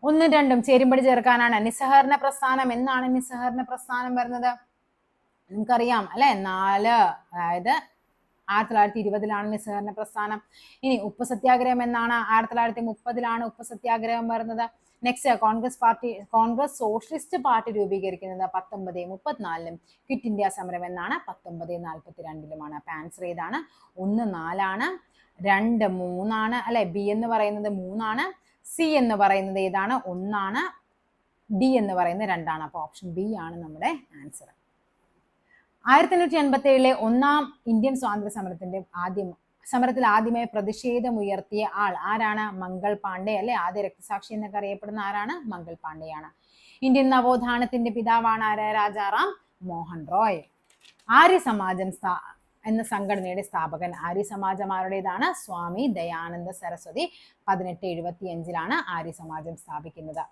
1ഉം 2ഉം ചേരുംപടി ചേർക്കാനാണ്. നിസ്സഹകരണ പ്രസ്ഥാനം. എന്നാണ് നിസ്സഹകരണ പ്രസ്ഥാനം വരുന്നത്? നമുക്കറിയാം അല്ലെ. 4 അതായത് 1920 നിസ്സഹകരണ പ്രസ്ഥാനം. ഇനി ഉപ്പ് സത്യാഗ്രഹം എന്നാണ്? 1930 ഉപ്പ് സത്യാഗ്രഹം വരുന്നത്. നെക്സ്റ്റ് കോൺഗ്രസ് സോഷ്യലിസ്റ്റ് പാർട്ടി രൂപീകരിക്കുന്നത് 1934. ക്വിറ്റ് ഇന്ത്യ സമരം എന്നാണ്? 1942. അപ്പൊ ആൻസർ ഏതാണ്? 1, 4. 2 3 അല്ലെ, ബി എന്ന് പറയുന്നത് 3, സി എന്ന് പറയുന്നത് ഏതാണ് 1, ഡി എന്ന് പറയുന്നത് 2. അപ്പൊ ഓപ്ഷൻ ബി ആണ് നമ്മുടെ ആൻസർ. 1887 ഒന്നാം ഇന്ത്യൻ സ്വാതന്ത്ര്യ സമരത്തിൽ ആദ്യമായി പ്രതിഷേധമുയർത്തിയ ആൾ ആരാണ്? മംഗൾ പാണ്ഡെ അല്ലെ. ആദ്യ രക്തസാക്ഷി എന്നൊക്കെ അറിയപ്പെടുന്ന ആരാണ്? മംഗൾ പാണ്ഡെയാണ്. ഇന്ത്യൻ നവോത്ഥാനത്തിന്റെ പിതാവാണ് ആര്? രാജാറാം മോഹൻ റോയ്. ആര്യ സമാജം എന്ന സംഘടനയുടെ സ്ഥാപകൻ? ആര്യ സമാജം ആരുടേതാണ്? സ്വാമി ദയാനന്ദ സരസ്വതി. 1875 ആര്യ സമാജം സ്ഥാപിക്കുന്നത്.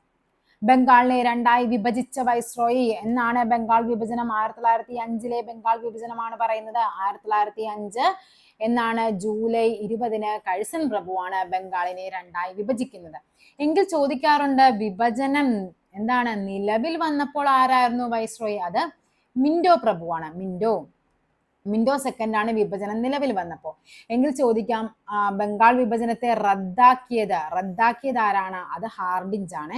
ബംഗാളിനെ 2ആയി വിഭജിച്ച വൈസ്രോയി എന്നാണ്? ബംഗാൾ വിഭജനം 1905 ബംഗാൾ വിഭജനമാണ് പറയുന്നത്. 1905 എന്നാണ് ജൂലൈ 20 കഴ്സൺ പ്രഭുവാണ് ബംഗാളിനെ 2ആയി വിഭജിക്കുന്നത്. എങ്കിൽ ചോദിക്കാറുണ്ട് വിഭജനം എന്താണ് നിലവിൽ വന്നപ്പോൾ ആരായിരുന്നു വൈസ്രോയി? അത് മിന്റോ പ്രഭുവാണ്. മിന്റോ സെക്കൻഡ് ആണ് വിഭജനം നിലവിൽ വന്നപ്പോൾ. എങ്കിൽ ചോദിക്കാം ബംഗാൾ വിഭജനത്തെ റദ്ദാക്കിയത് ആരാണ്? അത് ഹാർഡിഞ്ച് ആണ്.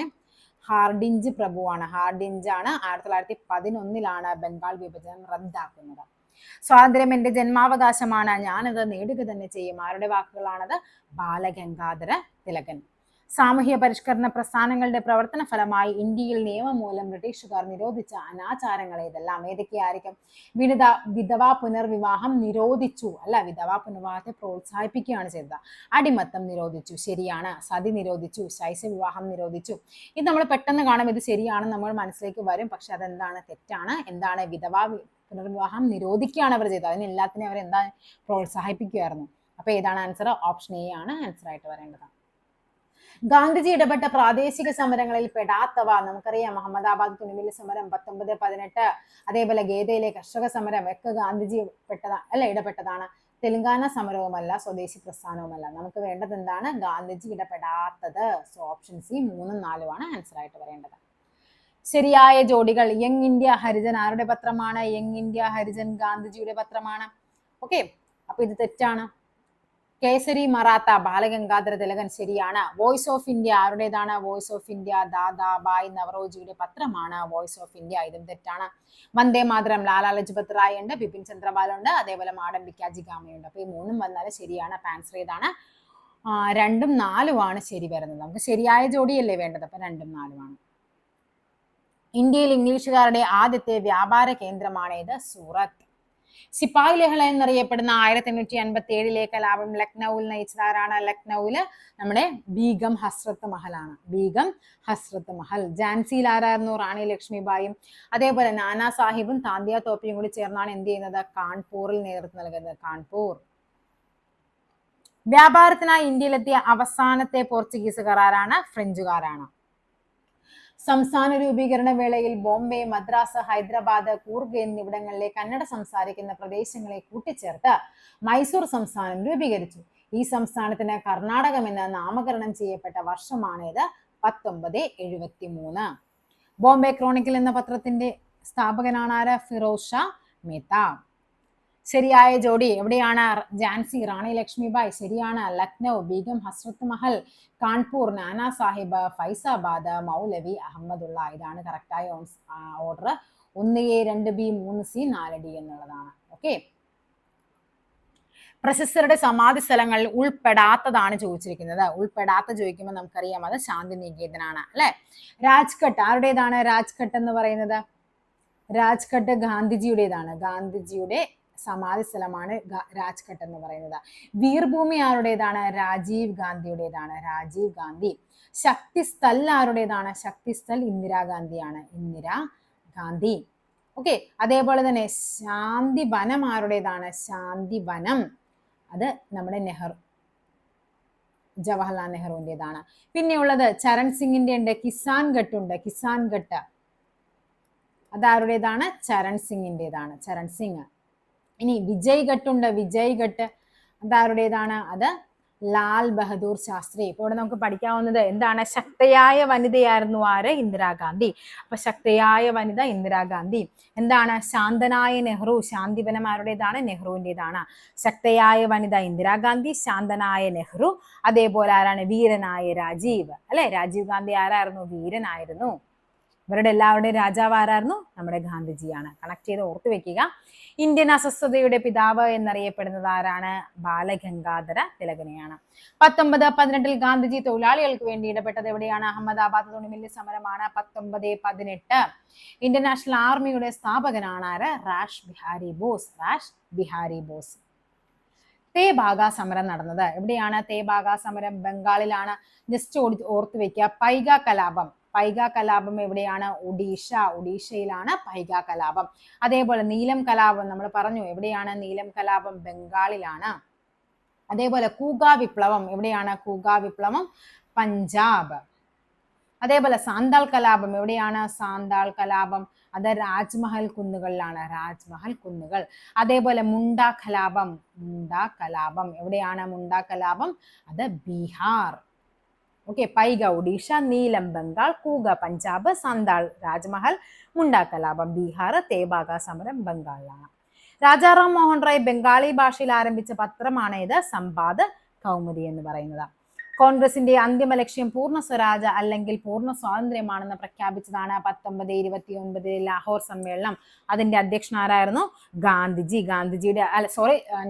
ഹാർഡിഞ്ച് പ്രഭുവാണ്. ഹാർഡിഞ്ച് ആണ് 1911 ബംഗാൾ വിഭജനം റദ്ദാക്കുന്നത്. സ്വാതന്ത്ര്യം എന്റെ ജന്മാവകാശമാണ്, ഞാനത് നേടുക തന്നെ ചെയ്യും. ആരുടെ വാക്കുകളാണത്? ബാലഗംഗാധര തിലകൻ. സാമൂഹ്യ പരിഷ്കരണ പ്രസ്ഥാനങ്ങളുടെ പ്രവർത്തന ഫലമായി ഇന്ത്യയിൽ നിയമം മൂലം ബ്രിട്ടീഷുകാർ നിരോധിച്ച അനാചാരങ്ങൾ ഏതെല്ലാം? ഏതൊക്കെയായിരിക്കും? വിധവാ പുനർവിവാഹം നിരോധിച്ചു അല്ല, വിധവാ പുനർവിവാഹത്തെ പ്രോത്സാഹിപ്പിക്കുകയാണ് ചെയ്തത്. അടിമത്തം നിരോധിച്ചു, ശരിയാണ്. സതി നിരോധിച്ചു, ശൈശവിവാഹം നിരോധിച്ചു. ഇത് നമ്മൾ പെട്ടെന്ന് കാണും, ഇത് ശരിയാണെന്ന് നമ്മൾ മനസ്സിലേക്ക് വരും. പക്ഷെ അതെന്താണ്? തെറ്റാണ്. എന്താണ്? വിധവാ പുനർവിവാഹം നിരോധിക്കുകയാണ് അവർ ചെയ്തത്. അതിനെല്ലാത്തിനും അവർ എന്താ പ്രോത്സാഹിപ്പിക്കുകയായിരുന്നു. അപ്പൊ ഏതാണ് ആൻസർ? ഓപ്ഷൻ എ ആണ് ആൻസർ ആയിട്ട് വരേണ്ടത്. ഗാന്ധിജി ഇടപെട്ട പ്രാദേശിക സമരങ്ങളിൽ പെടാത്തവ? നമുക്കറിയാം അഹമ്മദാബാദ് തുണിമില്ല് സമരം 1918, അതേപോലെ ഗേദയിലെ കർഷക സമരം ഒക്കെ ഗാന്ധിജി ഇടപെട്ടതാണ്. തെലുങ്കാന സമരവുമല്ല, സ്വദേശി പ്രസ്ഥാനവുമല്ല. നമുക്ക് വേണ്ടത് എന്താണ്? ഗാന്ധിജി ഇടപെടാത്തത്. സോ ഓപ്ഷൻ സി 3, 4 ആണ് ആൻസർ ആയിട്ട് വരേണ്ടത്. ശരിയായ ജോഡികൾ. യങ് ഇന്ത്യ ഹരിജൻ ആരുടെ പത്രമാണ്? യങ് ഇന്ത്യ ഹരിജൻ ഗാന്ധിജിയുടെ പത്രമാണ്. ഓക്കെ, അപ്പൊ ഇത് തെറ്റാണ്. കേസരി മറാത്ത ബാലഗംഗാധര തിലകൻ, ശരിയാണ്. വോയിസ് ഓഫ് ഇന്ത്യ ആരുടേതാണ്? വോയിസ് ഓഫ് ഇന്ത്യ ദാദാബായ് നവറോജിയുടെ പത്രമാണ് വോയിസ് ഓഫ് ഇന്ത്യ. ഇതും തെറ്റാണ്. വന്ദേ മാതരം ലാലാ ലജ്പത് റായ് ഉണ്ട്, ബിപിൻ ചന്ദ്രപാൽ ഉണ്ട്, അതേപോലെ മാഡം ഭിക്കാജി കാമയുണ്ട്. അപ്പൊ ഈ 3 വന്നാലും ശരിയാണ്. ആൻസർ ഏതാണ്? 2ഉം 4ഉം ആണ് ശരി വരുന്നത്. നമുക്ക് ശരിയായ ജോഡിയല്ലേ വേണ്ടത്. അപ്പൊ 2ഉം 4ഉം ആണ്. ഇന്ത്യയിൽ ഇംഗ്ലീഷുകാരുടെ ആദ്യത്തെ വ്യാപാര കേന്ദ്രമാണേത്? സൂറത്ത്. സിപ്പാഹി ലഹള എന്നറിയപ്പെടുന്ന 1857 കലാപം ലക്നൌവിൽ നയിച്ചതാരാണ്? ലക്നൌവില് നമ്മുടെ ബീഗം ഹസ്രത്ത് മഹലാണ്. ബീഗം ഹസ്രത്ത് മഹൽ. ഝാൻസിയിൽ ആരായിരുന്നു? റാണി ലക്ഷ്മിബായും. അതേപോലെ നാനാ സാഹിബും താന്തിയ തോപ്പിയും കൂടി ചേർന്നാണ് എന്ത് ചെയ്യുന്നത്? കാൺപൂറിൽ നേതൃത്വം നൽകുന്നത്. കാൺപൂർ. വ്യാപാരത്തിനായി ഇന്ത്യയിലെത്തിയ അവസാനത്തെ പോർച്ചുഗീസുകാർ ആരാണ്? ഫ്രഞ്ചുകാരാണ്. സംസ്ഥാന രൂപീകരണ വേളയിൽ ബോംബെ, മദ്രാസ്, ഹൈദരാബാദ്, കൂർഗ് എന്നിവിടങ്ങളിലെ കന്നഡ സംസാരിക്കുന്ന പ്രദേശങ്ങളെ കൂട്ടിച്ചേർത്ത് മൈസൂർ സംസ്ഥാനം രൂപീകരിച്ചു. ഈ സംസ്ഥാനത്തിന് കർണാടകം എന്ന് നാമകരണം ചെയ്യപ്പെട്ട വർഷമാണേത്? 1973. ബോംബെ ക്രോണിക്കിൾ എന്ന പത്രത്തിന്റെ സ്ഥാപകനാണ് ആര്? ഫിറോസ് ഷാ മേത്ത. ശരിയായ ജോഡി എവിടെയാണ്? ഝാൻസി റാണി ലക്ഷ്മിബായ്, ശരിയാണ്. ലക്നൗ ബീഗം ഹസ്രത്ത് മഹൽ, കാൺപൂർ നാനാ സാഹിബ്, ഫൈസാബാദ് മൗലവി അഹമ്മദുള്ള. ഇതാണ് കറക്റ്റായ order. 1A 2B 3C 4D എന്നുള്ളതാണ്. ഓക്കെ, പ്രശസ്തരുടെ സമാധി സ്ഥലങ്ങളിൽ ഉൾപ്പെടാത്തതാണ് ചോദിച്ചിരിക്കുന്നത്. ഉൾപ്പെടാത്ത ചോദിക്കുമ്പോൾ നമുക്കറിയാം അത് ശാന്തിനികേതനാണ് അല്ലെ. രാജ്ഘട്ട് ആരുടേതാണ്? രാജ്ഘട്ട് എന്ന് പറയുന്നത് രാജ്ഘട്ട് ഗാന്ധിജിയുടേതാണ്. ഗാന്ധിജിയുടെ സമാധി സ്ഥലമാണ് രാജ്ഘട്ട് എന്ന് പറയുന്നത്. വീർഭൂമി ആരുടേതാണ്? രാജീവ് ഗാന്ധിയുടേതാണ്. രാജീവ് ഗാന്ധി. ശക്തിസ്ഥൽ ആരുടേതാണ്? ശക്തിസ്ഥൽ ഇന്ദിരാഗാന്ധിയാണ്. ഇന്ദിരാഗാന്ധി. ഓക്കെ, അതേപോലെ തന്നെ ശാന്തിവനം ആരുടേതാണ്? ശാന്തിവനം അത് നമ്മുടെ ജവഹർലാൽ നെഹ്റുവിൻ്റെതാണ്. പിന്നെയുള്ളത് ചരൺ സിംഗിന്റെ ഉണ്ട്. കിസാൻ ഘട്ട് ഉണ്ട്. കിസാൻ ഘട്ട് അതാരുടേതാണ്? ചരൺ സിംഗിൻ്റെതാണ്. ചരൺ സിംഗ്. ഇനി വിജയ് ഘട്ട് ഉണ്ട്. വിജയ് ഘട്ട് അതാരുടേതാണ്? അത് ലാൽ ബഹദൂർ ശാസ്ത്രി. ഇപ്പോൾ ഇവിടെ നമുക്ക് പഠിക്കാവുന്നത് എന്താണ്? ശക്തയായ വനിതയായിരുന്നു ആര്? ഇന്ദിരാഗാന്ധി. അപ്പൊ ശക്തയായ വനിത ഇന്ദിരാഗാന്ധി. എന്താണ്? ശാന്തനായ നെഹ്റു. ശാന്തിവനം ആരുടേതാണ്? നെഹ്റുവിൻ്റെതാണ്. ശക്തയായ വനിത ഇന്ദിരാഗാന്ധി, ശാന്തനായ നെഹ്റു. അതേപോലെ ആരാണ്? വീരനായ രാജീവ് അല്ലെ. രാജീവ് ഗാന്ധി ആരായിരുന്നു? വീരനായിരുന്നു. ഇവരുടെ എല്ലാവരുടെയും രാജാവ് ആരായിരുന്നു? നമ്മുടെ ഗാന്ധിജിയാണ്. കണക്ട് ചെയ്ത് ഓർത്തു വെക്കുക. ഇന്ത്യൻ അസ്വസ്ഥതയുടെ പിതാവ് എന്നറിയപ്പെടുന്നത് ആരാണ്? ബാലഗംഗാധര തിലകനെയാണ്. 1918 ഗാന്ധിജി തൊഴിലാളികൾക്ക് വേണ്ടി ഇടപെട്ടത് എവിടെയാണ്? അഹമ്മദാബാദ് തുണിമില്ല് സമരമാണ്. 1918 ഇന്ത്യൻ നാഷണൽ ആർമിയുടെ സ്ഥാപകനാണ് ആര്? Rash Bihari boss. Rash Bihari boss. Tebhaga സമരം നടന്നത് എവിടെയാണ്? തേബാഗ സമരം ബംഗാളിലാണ്. ജസ്റ്റ് ഓർത്തു വെക്കുക. പൈഗ കലാപം എവിടെയാണ്? ഒഡീഷയിലാണ് പൈഗ കലാപം. അതേപോലെ നീലം കലാപം നമ്മൾ പറഞ്ഞു, എവിടെയാണ് നീലം കലാപം? ബംഗാളിലാണ്. അതേപോലെ കൂഗ വിപ്ലവം എവിടെയാണ്? കൂഗ വിപ്ലവം പഞ്ചാബ്. അതേപോലെ സാന്താൾ കലാപം എവിടെയാണ്? സാന്താൾ കലാപം അത് രാജ്മഹൽ കുന്നുകളിലാണ്. രാജ്മഹൽ കുന്നുകൾ. അതേപോലെ മുണ്ട കലാപം എവിടെയാണ്? മുണ്ട കലാപം അത് ബീഹാർ. ഓക്കെ, പൈഗ ഒഡീഷ, നീലം ബംഗാൾ, കൂഗ പഞ്ചാബ്, സാന്താൾ രാജ്മഹൽ, മുണ്ട കലാപം ബീഹാർ, തേബാഗ സമരം ബംഗാളിലാണ്. രാജാറാം മോഹൻ റായ് ബംഗാളി ഭാഷയിൽ ആരംഭിച്ച പത്രമാണ് ഇത് സംവാദ് കൗമുദി എന്ന് പറയുന്നത്. കോൺഗ്രസിന്റെ അന്തിമ ലക്ഷ്യം പൂർണ്ണ സ്വരാജ് അല്ലെങ്കിൽ പൂർണ്ണ സ്വാതന്ത്ര്യമാണെന്ന് പ്രഖ്യാപിച്ചതാണ് 1929 ലാഹോർ സമ്മേളനം. അതിന്റെ അധ്യക്ഷനാരായിരുന്നു? ഗാന്ധിജിയുടെ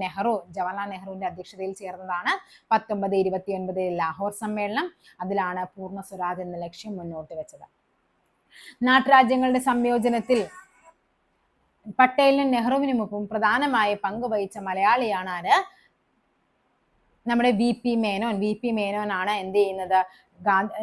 നെഹ്റു, ജവഹർലാൽ നെഹ്റുവിന്റെ അധ്യക്ഷതയിൽ ചേർന്നതാണ് 1929 ലാഹോർ സമ്മേളനം. അതിലാണ് പൂർണ്ണ സ്വരാജ് എന്ന ലക്ഷ്യം മുന്നോട്ട് വെച്ചത്. നാട്ടുരാജ്യങ്ങളുടെ സംയോജനത്തിൽ പട്ടേലിനും നെഹ്റുവിനുമൊപ്പം പ്രധാനമായി പങ്കുവഹിച്ച മലയാളിയാണ് ആര്? നമ്മുടെ വി പി മേനോൻ ആണ് എന്ത് ചെയ്യുന്നത്?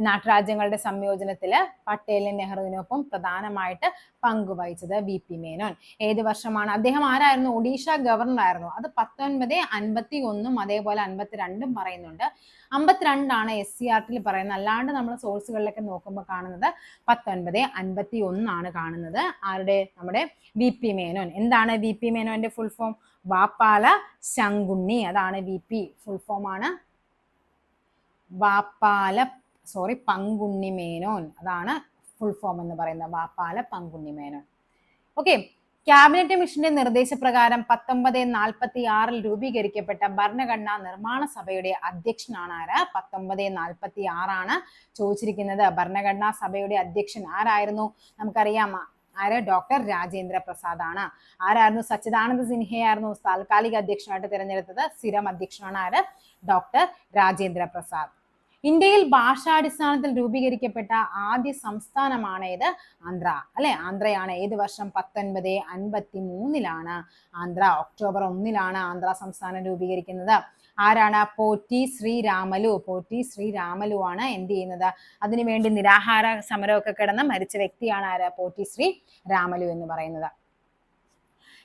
നാട്ടുരാജ്യങ്ങളുടെ സംയോജനത്തില് പട്ടേലിനും നെഹ്റുവിനൊപ്പം പ്രധാനമായിട്ട് പങ്കുവഹിച്ചത് വി പി മേനോൻ. ഏത് വർഷമാണ്? അദ്ദേഹം ആരായിരുന്നു? ഒഡീഷ ഗവർണർ ആയിരുന്നു. അത് 1951 അതേപോലെ 52 പറയുന്നുണ്ട്. 52 SCERT പറയുന്നത്. അല്ലാണ്ട് നമ്മൾ സോഴ്സുകളിലൊക്കെ നോക്കുമ്പോൾ കാണുന്നത് 1951 കാണുന്നത്. ആരുടെ? നമ്മുടെ വി പി മേനോൻ. എന്താണ് വി പി മേനോന്റെ ഫുൾ ഫോം? വാപ്പാല ശങ്കുണ്ണി. അതാണ് വി പി. ഫുൾ ഫോം ആണ് പങ്കുണ്ണി മേനോൻ. അതാണ് ഫുൾ ഫോം എന്ന് പറയുന്നത്. വാപ്പാല പങ്കുണ്ണി മേനോൻ. ഓക്കെ, ക്യാബിനറ്റ് മിഷന്റെ നിർദ്ദേശപ്രകാരം 1946 രൂപീകരിക്കപ്പെട്ട ഭരണഘടനാ നിർമ്മാണ സഭയുടെ അധ്യക്ഷനാണ് ആര്? 1946 ചോദിച്ചിരിക്കുന്നത്. ഭരണഘടനാ സഭയുടെ അധ്യക്ഷൻ ആരായിരുന്നു? നമുക്കറിയാം ആര്? ഡോക്ടർ രാജേന്ദ്ര പ്രസാദ് ആണ്. ആരായിരുന്നു? സച്ചിദാനന്ദ സിൻഹയായിരുന്നു താൽക്കാലിക അധ്യക്ഷനായിട്ട് തിരഞ്ഞെടുത്തത്. സ്ഥിരം അധ്യക്ഷനാണ് ആര്? ഡോക്ടർ രാജേന്ദ്ര പ്രസാദ്. ഇന്ത്യയിൽ ഭാഷാടിസ്ഥാനത്തിൽ രൂപീകരിക്കപ്പെട്ട ആദ്യ സംസ്ഥാനമാണ് ഏത്? ആന്ധ്ര. അല്ലെ, ആന്ധ്രയാണ്. ഏത് വർഷം? 1953 ആന്ധ്ര. ഒക്ടോബർ 1 ആന്ധ്ര സംസ്ഥാനം രൂപീകരിക്കുന്നത്. ആരാണ്? പോറ്റി ശ്രീരാമലു ആണ് എന്ത് ചെയ്യുന്നത്? അതിനുവേണ്ടി നിരാഹാര സമരമൊക്കെ കിടന്ന് മരിച്ച വ്യക്തിയാണ് ആര്? പോറ്റി ശ്രീരാമലു എന്ന് പറയുന്നത്.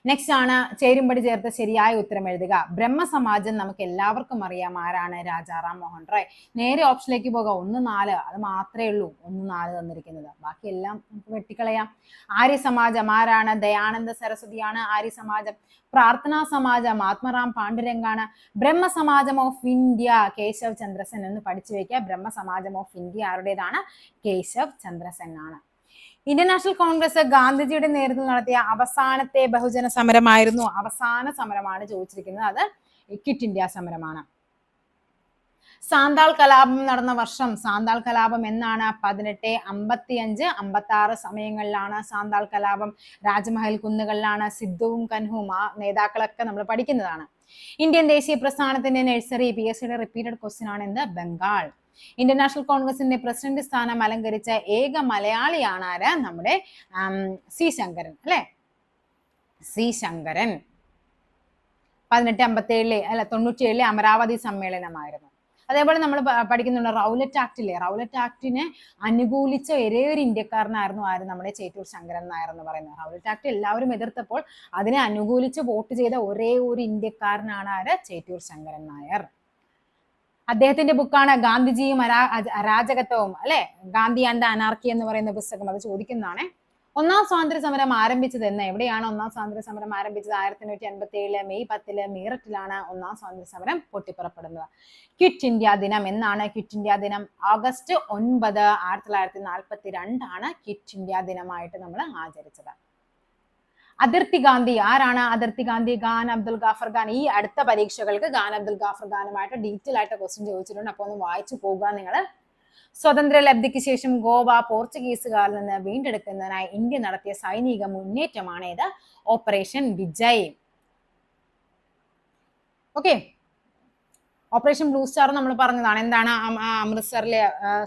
നെക്സ്റ്റ് ആണ് ചേരുംപടി ചേർത്ത് ശരിയായ ഉത്തരം എഴുതുക. ബ്രഹ്മസമാജം നമുക്ക് എല്ലാവർക്കും അറിയാം. ആരാണ്? രാജാറാം മോഹൻ റായ്. നേരെ ഓപ്ഷനിലേക്ക് പോകാം. 1, 4 അത് മാത്രമേ ഉള്ളൂ 1, 4 തന്നിരിക്കുന്നത്. ബാക്കിയെല്ലാം നമുക്ക് വെട്ടിക്കളയാം. ആര്യ സമാജം ആരാണ്? ദയാനന്ദ സരസ്വതിയാണ് ആര്യ സമാജം. പ്രാർത്ഥനാ സമാജം ആത്മറാം പാണ്ഡുരംഗാണ്. ബ്രഹ്മസമാജം ഓഫ് ഇന്ത്യ കേശവ് ചന്ദ്രസൻ എന്ന് പഠിച്ചു വെക്കുക. ബ്രഹ്മസമാജം ഓഫ് ഇന്ത്യ ആരുടേതാണ്? കേശവ് ചന്ദ്രസൻ ആണ്. ഇന്ത്യൻ നാഷണൽ കോൺഗ്രസ് ഗാന്ധിജിയുടെ നേതൃത്വത്തിൽ നടത്തിയ അവസാനത്തെ ബഹുജന സമരമായിരുന്നു. അവസാന സമരമാണ് ചോദിച്ചിരിക്കുന്നത്. അത് ക്വിറ്റ് ഇന്ത്യ സമരമാണ്. സാന്താൾ കലാപം നടന്ന വർഷം? സാന്താൾ കലാപം എന്നാണ്? 1855, 56 സമയങ്ങളിലാണ് സാന്താൾ കലാപം. രാജ്മഹൽ കുന്നുകളിലാണ്. സിദ്ധുവും കൻഹുവും ആ നേതാക്കളൊക്കെ നമ്മൾ പഠിക്കുന്നതാണ്. ഇന്ത്യൻ ദേശീയ പ്രസ്ഥാനത്തിന്റെ നഴ്സറി PSCയുടെ റിപ്പീറ്റഡ് ക്വസ്റ്റ്യൻ ആണ് എന്ത്? ബംഗാൾ. ഇന്ത്യൻ നാഷണൽ കോൺഗ്രസിന്റെ പ്രസിഡന്റ് സ്ഥാനം അലങ്കരിച്ച ഏക മലയാളിയാണ് ആര്? നമ്മുടെ സി ശങ്കരൻ. അല്ലെ, സി ശങ്കരൻ. 1857 അമരാവതി സമ്മേളനമായിരുന്നു. അതേപോലെ നമ്മൾ പഠിക്കുന്നുണ്ട് റൗലറ്റ് ആക്ടിലെ. റൗലറ്റ് ആക്ടിനെ അനുകൂലിച്ച ഒരേ ഒരു ഇന്ത്യക്കാരനായിരുന്നു ആര്? നമ്മുടെ ചേറ്റൂർ ശങ്കരൻ നായർ എന്ന് പറയുന്നത്. റൗലറ്റ് ആക്ട് എല്ലാവരും എതിർത്തപ്പോൾ അതിനെ അനുകൂലിച്ച് വോട്ട് ചെയ്ത ഒരേ ഒരു ഇന്ത്യക്കാരനാണ് ആര്? ചേറ്റൂർ ശങ്കരൻ നായർ. അദ്ദേഹത്തിന്റെ ബുക്കാണ് ഗാന്ധിജിയും അരാജകത്വവും. അല്ലെ, ഗാന്ധി ആൻഡ് അനാർക്കി എന്ന് പറയുന്ന പുസ്തകം. അത് ചോദിക്കുന്നതാണ്. ഒന്നാം സ്വാതന്ത്ര്യ സമരം ആരംഭിച്ചത് എന്ന്? എവിടെയാണ് ഒന്നാം സ്വാതന്ത്ര്യ സമരം ആരംഭിച്ചത്? 1857 മെയ് 10 മീററ്റിലാണ് ഒന്നാം സ്വാതന്ത്ര്യ സമരം പൊട്ടിപ്പുറപ്പെടുന്നത്. ക്വിറ്റ് ഇന്ത്യ ദിനം എന്നാണ്? ക്വിറ്റ് ഇന്ത്യ ദിനം ഓഗസ്റ്റ് 9, 1942 ക്വിറ്റ് ഇന്ത്യ ദിനമായിട്ട് നമ്മൾ ആചരിച്ചത്. അതിർത്തി ഗാന്ധി ആരാണ്? അതിർത്തി ഗാന്ധി ഖാൻ അബ്ദുൽ ഗാഫർ ഖാൻ. ഈ അടുത്ത പരീക്ഷകൾക്ക് ഖാൻ അബ്ദുൽ ഗാഫർ ഖാനുമായിട്ട് ഡീറ്റെയിൽ ആയിട്ട് ക്വസ്റ്റ്യൻ ചോദിച്ചിട്ടുണ്ട്. അപ്പൊ ഒന്ന് വായിച്ചു പോകുക നിങ്ങൾ. സ്വതന്ത്ര ലബ്ധിക്ക് ശേഷം ഗോവ പോർച്ചുഗീസുകാരിൽ നിന്ന് വീണ്ടെടുക്കുന്നതിനായി ഇന്ത്യ നടത്തിയ സൈനിക മുന്നേറ്റമാണ് ഇത് operation Vijay. Okay, operation blue star നമ്മൾ പറഞ്ഞതാണ്. എന്താണ്? അമൃത്സറിലെ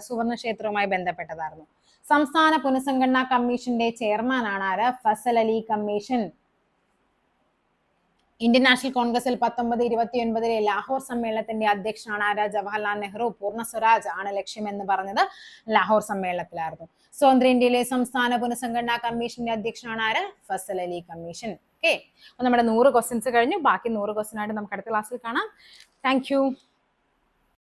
സുവർണ ക്ഷേത്രവുമായി ബന്ധപ്പെട്ടതായിരുന്നു. സംസ്ഥാന പുനഃസംഘടനാ കമ്മീഷന്റെ ചെയർമാനാണ് ആര്? Fazal Ali commission. Indian National കോൺഗ്രസിൽ 1929 ലാഹോർ സമ്മേളനത്തിന്റെ അധ്യക്ഷനാണ് ആര്? ജവഹർലാൽ നെഹ്റു. പൂർണ്ണ സ്വരാജ് ആണ് ലക്ഷ്യം എന്ന് പറഞ്ഞത് ലാഹോർ സമ്മേളനത്തിലായിരുന്നു. സ്വതന്ത്ര ഇന്ത്യയിലെ സംസ്ഥാന പുനഃസംഘടനാ കമ്മീഷന്റെ അധ്യക്ഷനാണ് ആര്? ഫസൽ അലി കമ്മീഷൻ. ഓക്കെ, നമ്മുടെ 100 ക്വസ്റ്റ്യൻസ് കഴിഞ്ഞു. ബാക്കി 100 ക്വസ്റ്റ്യൻ ആയിട്ട് നമുക്ക് അടുത്ത ക്ലാസ്സിൽ കാണാം. Thank you.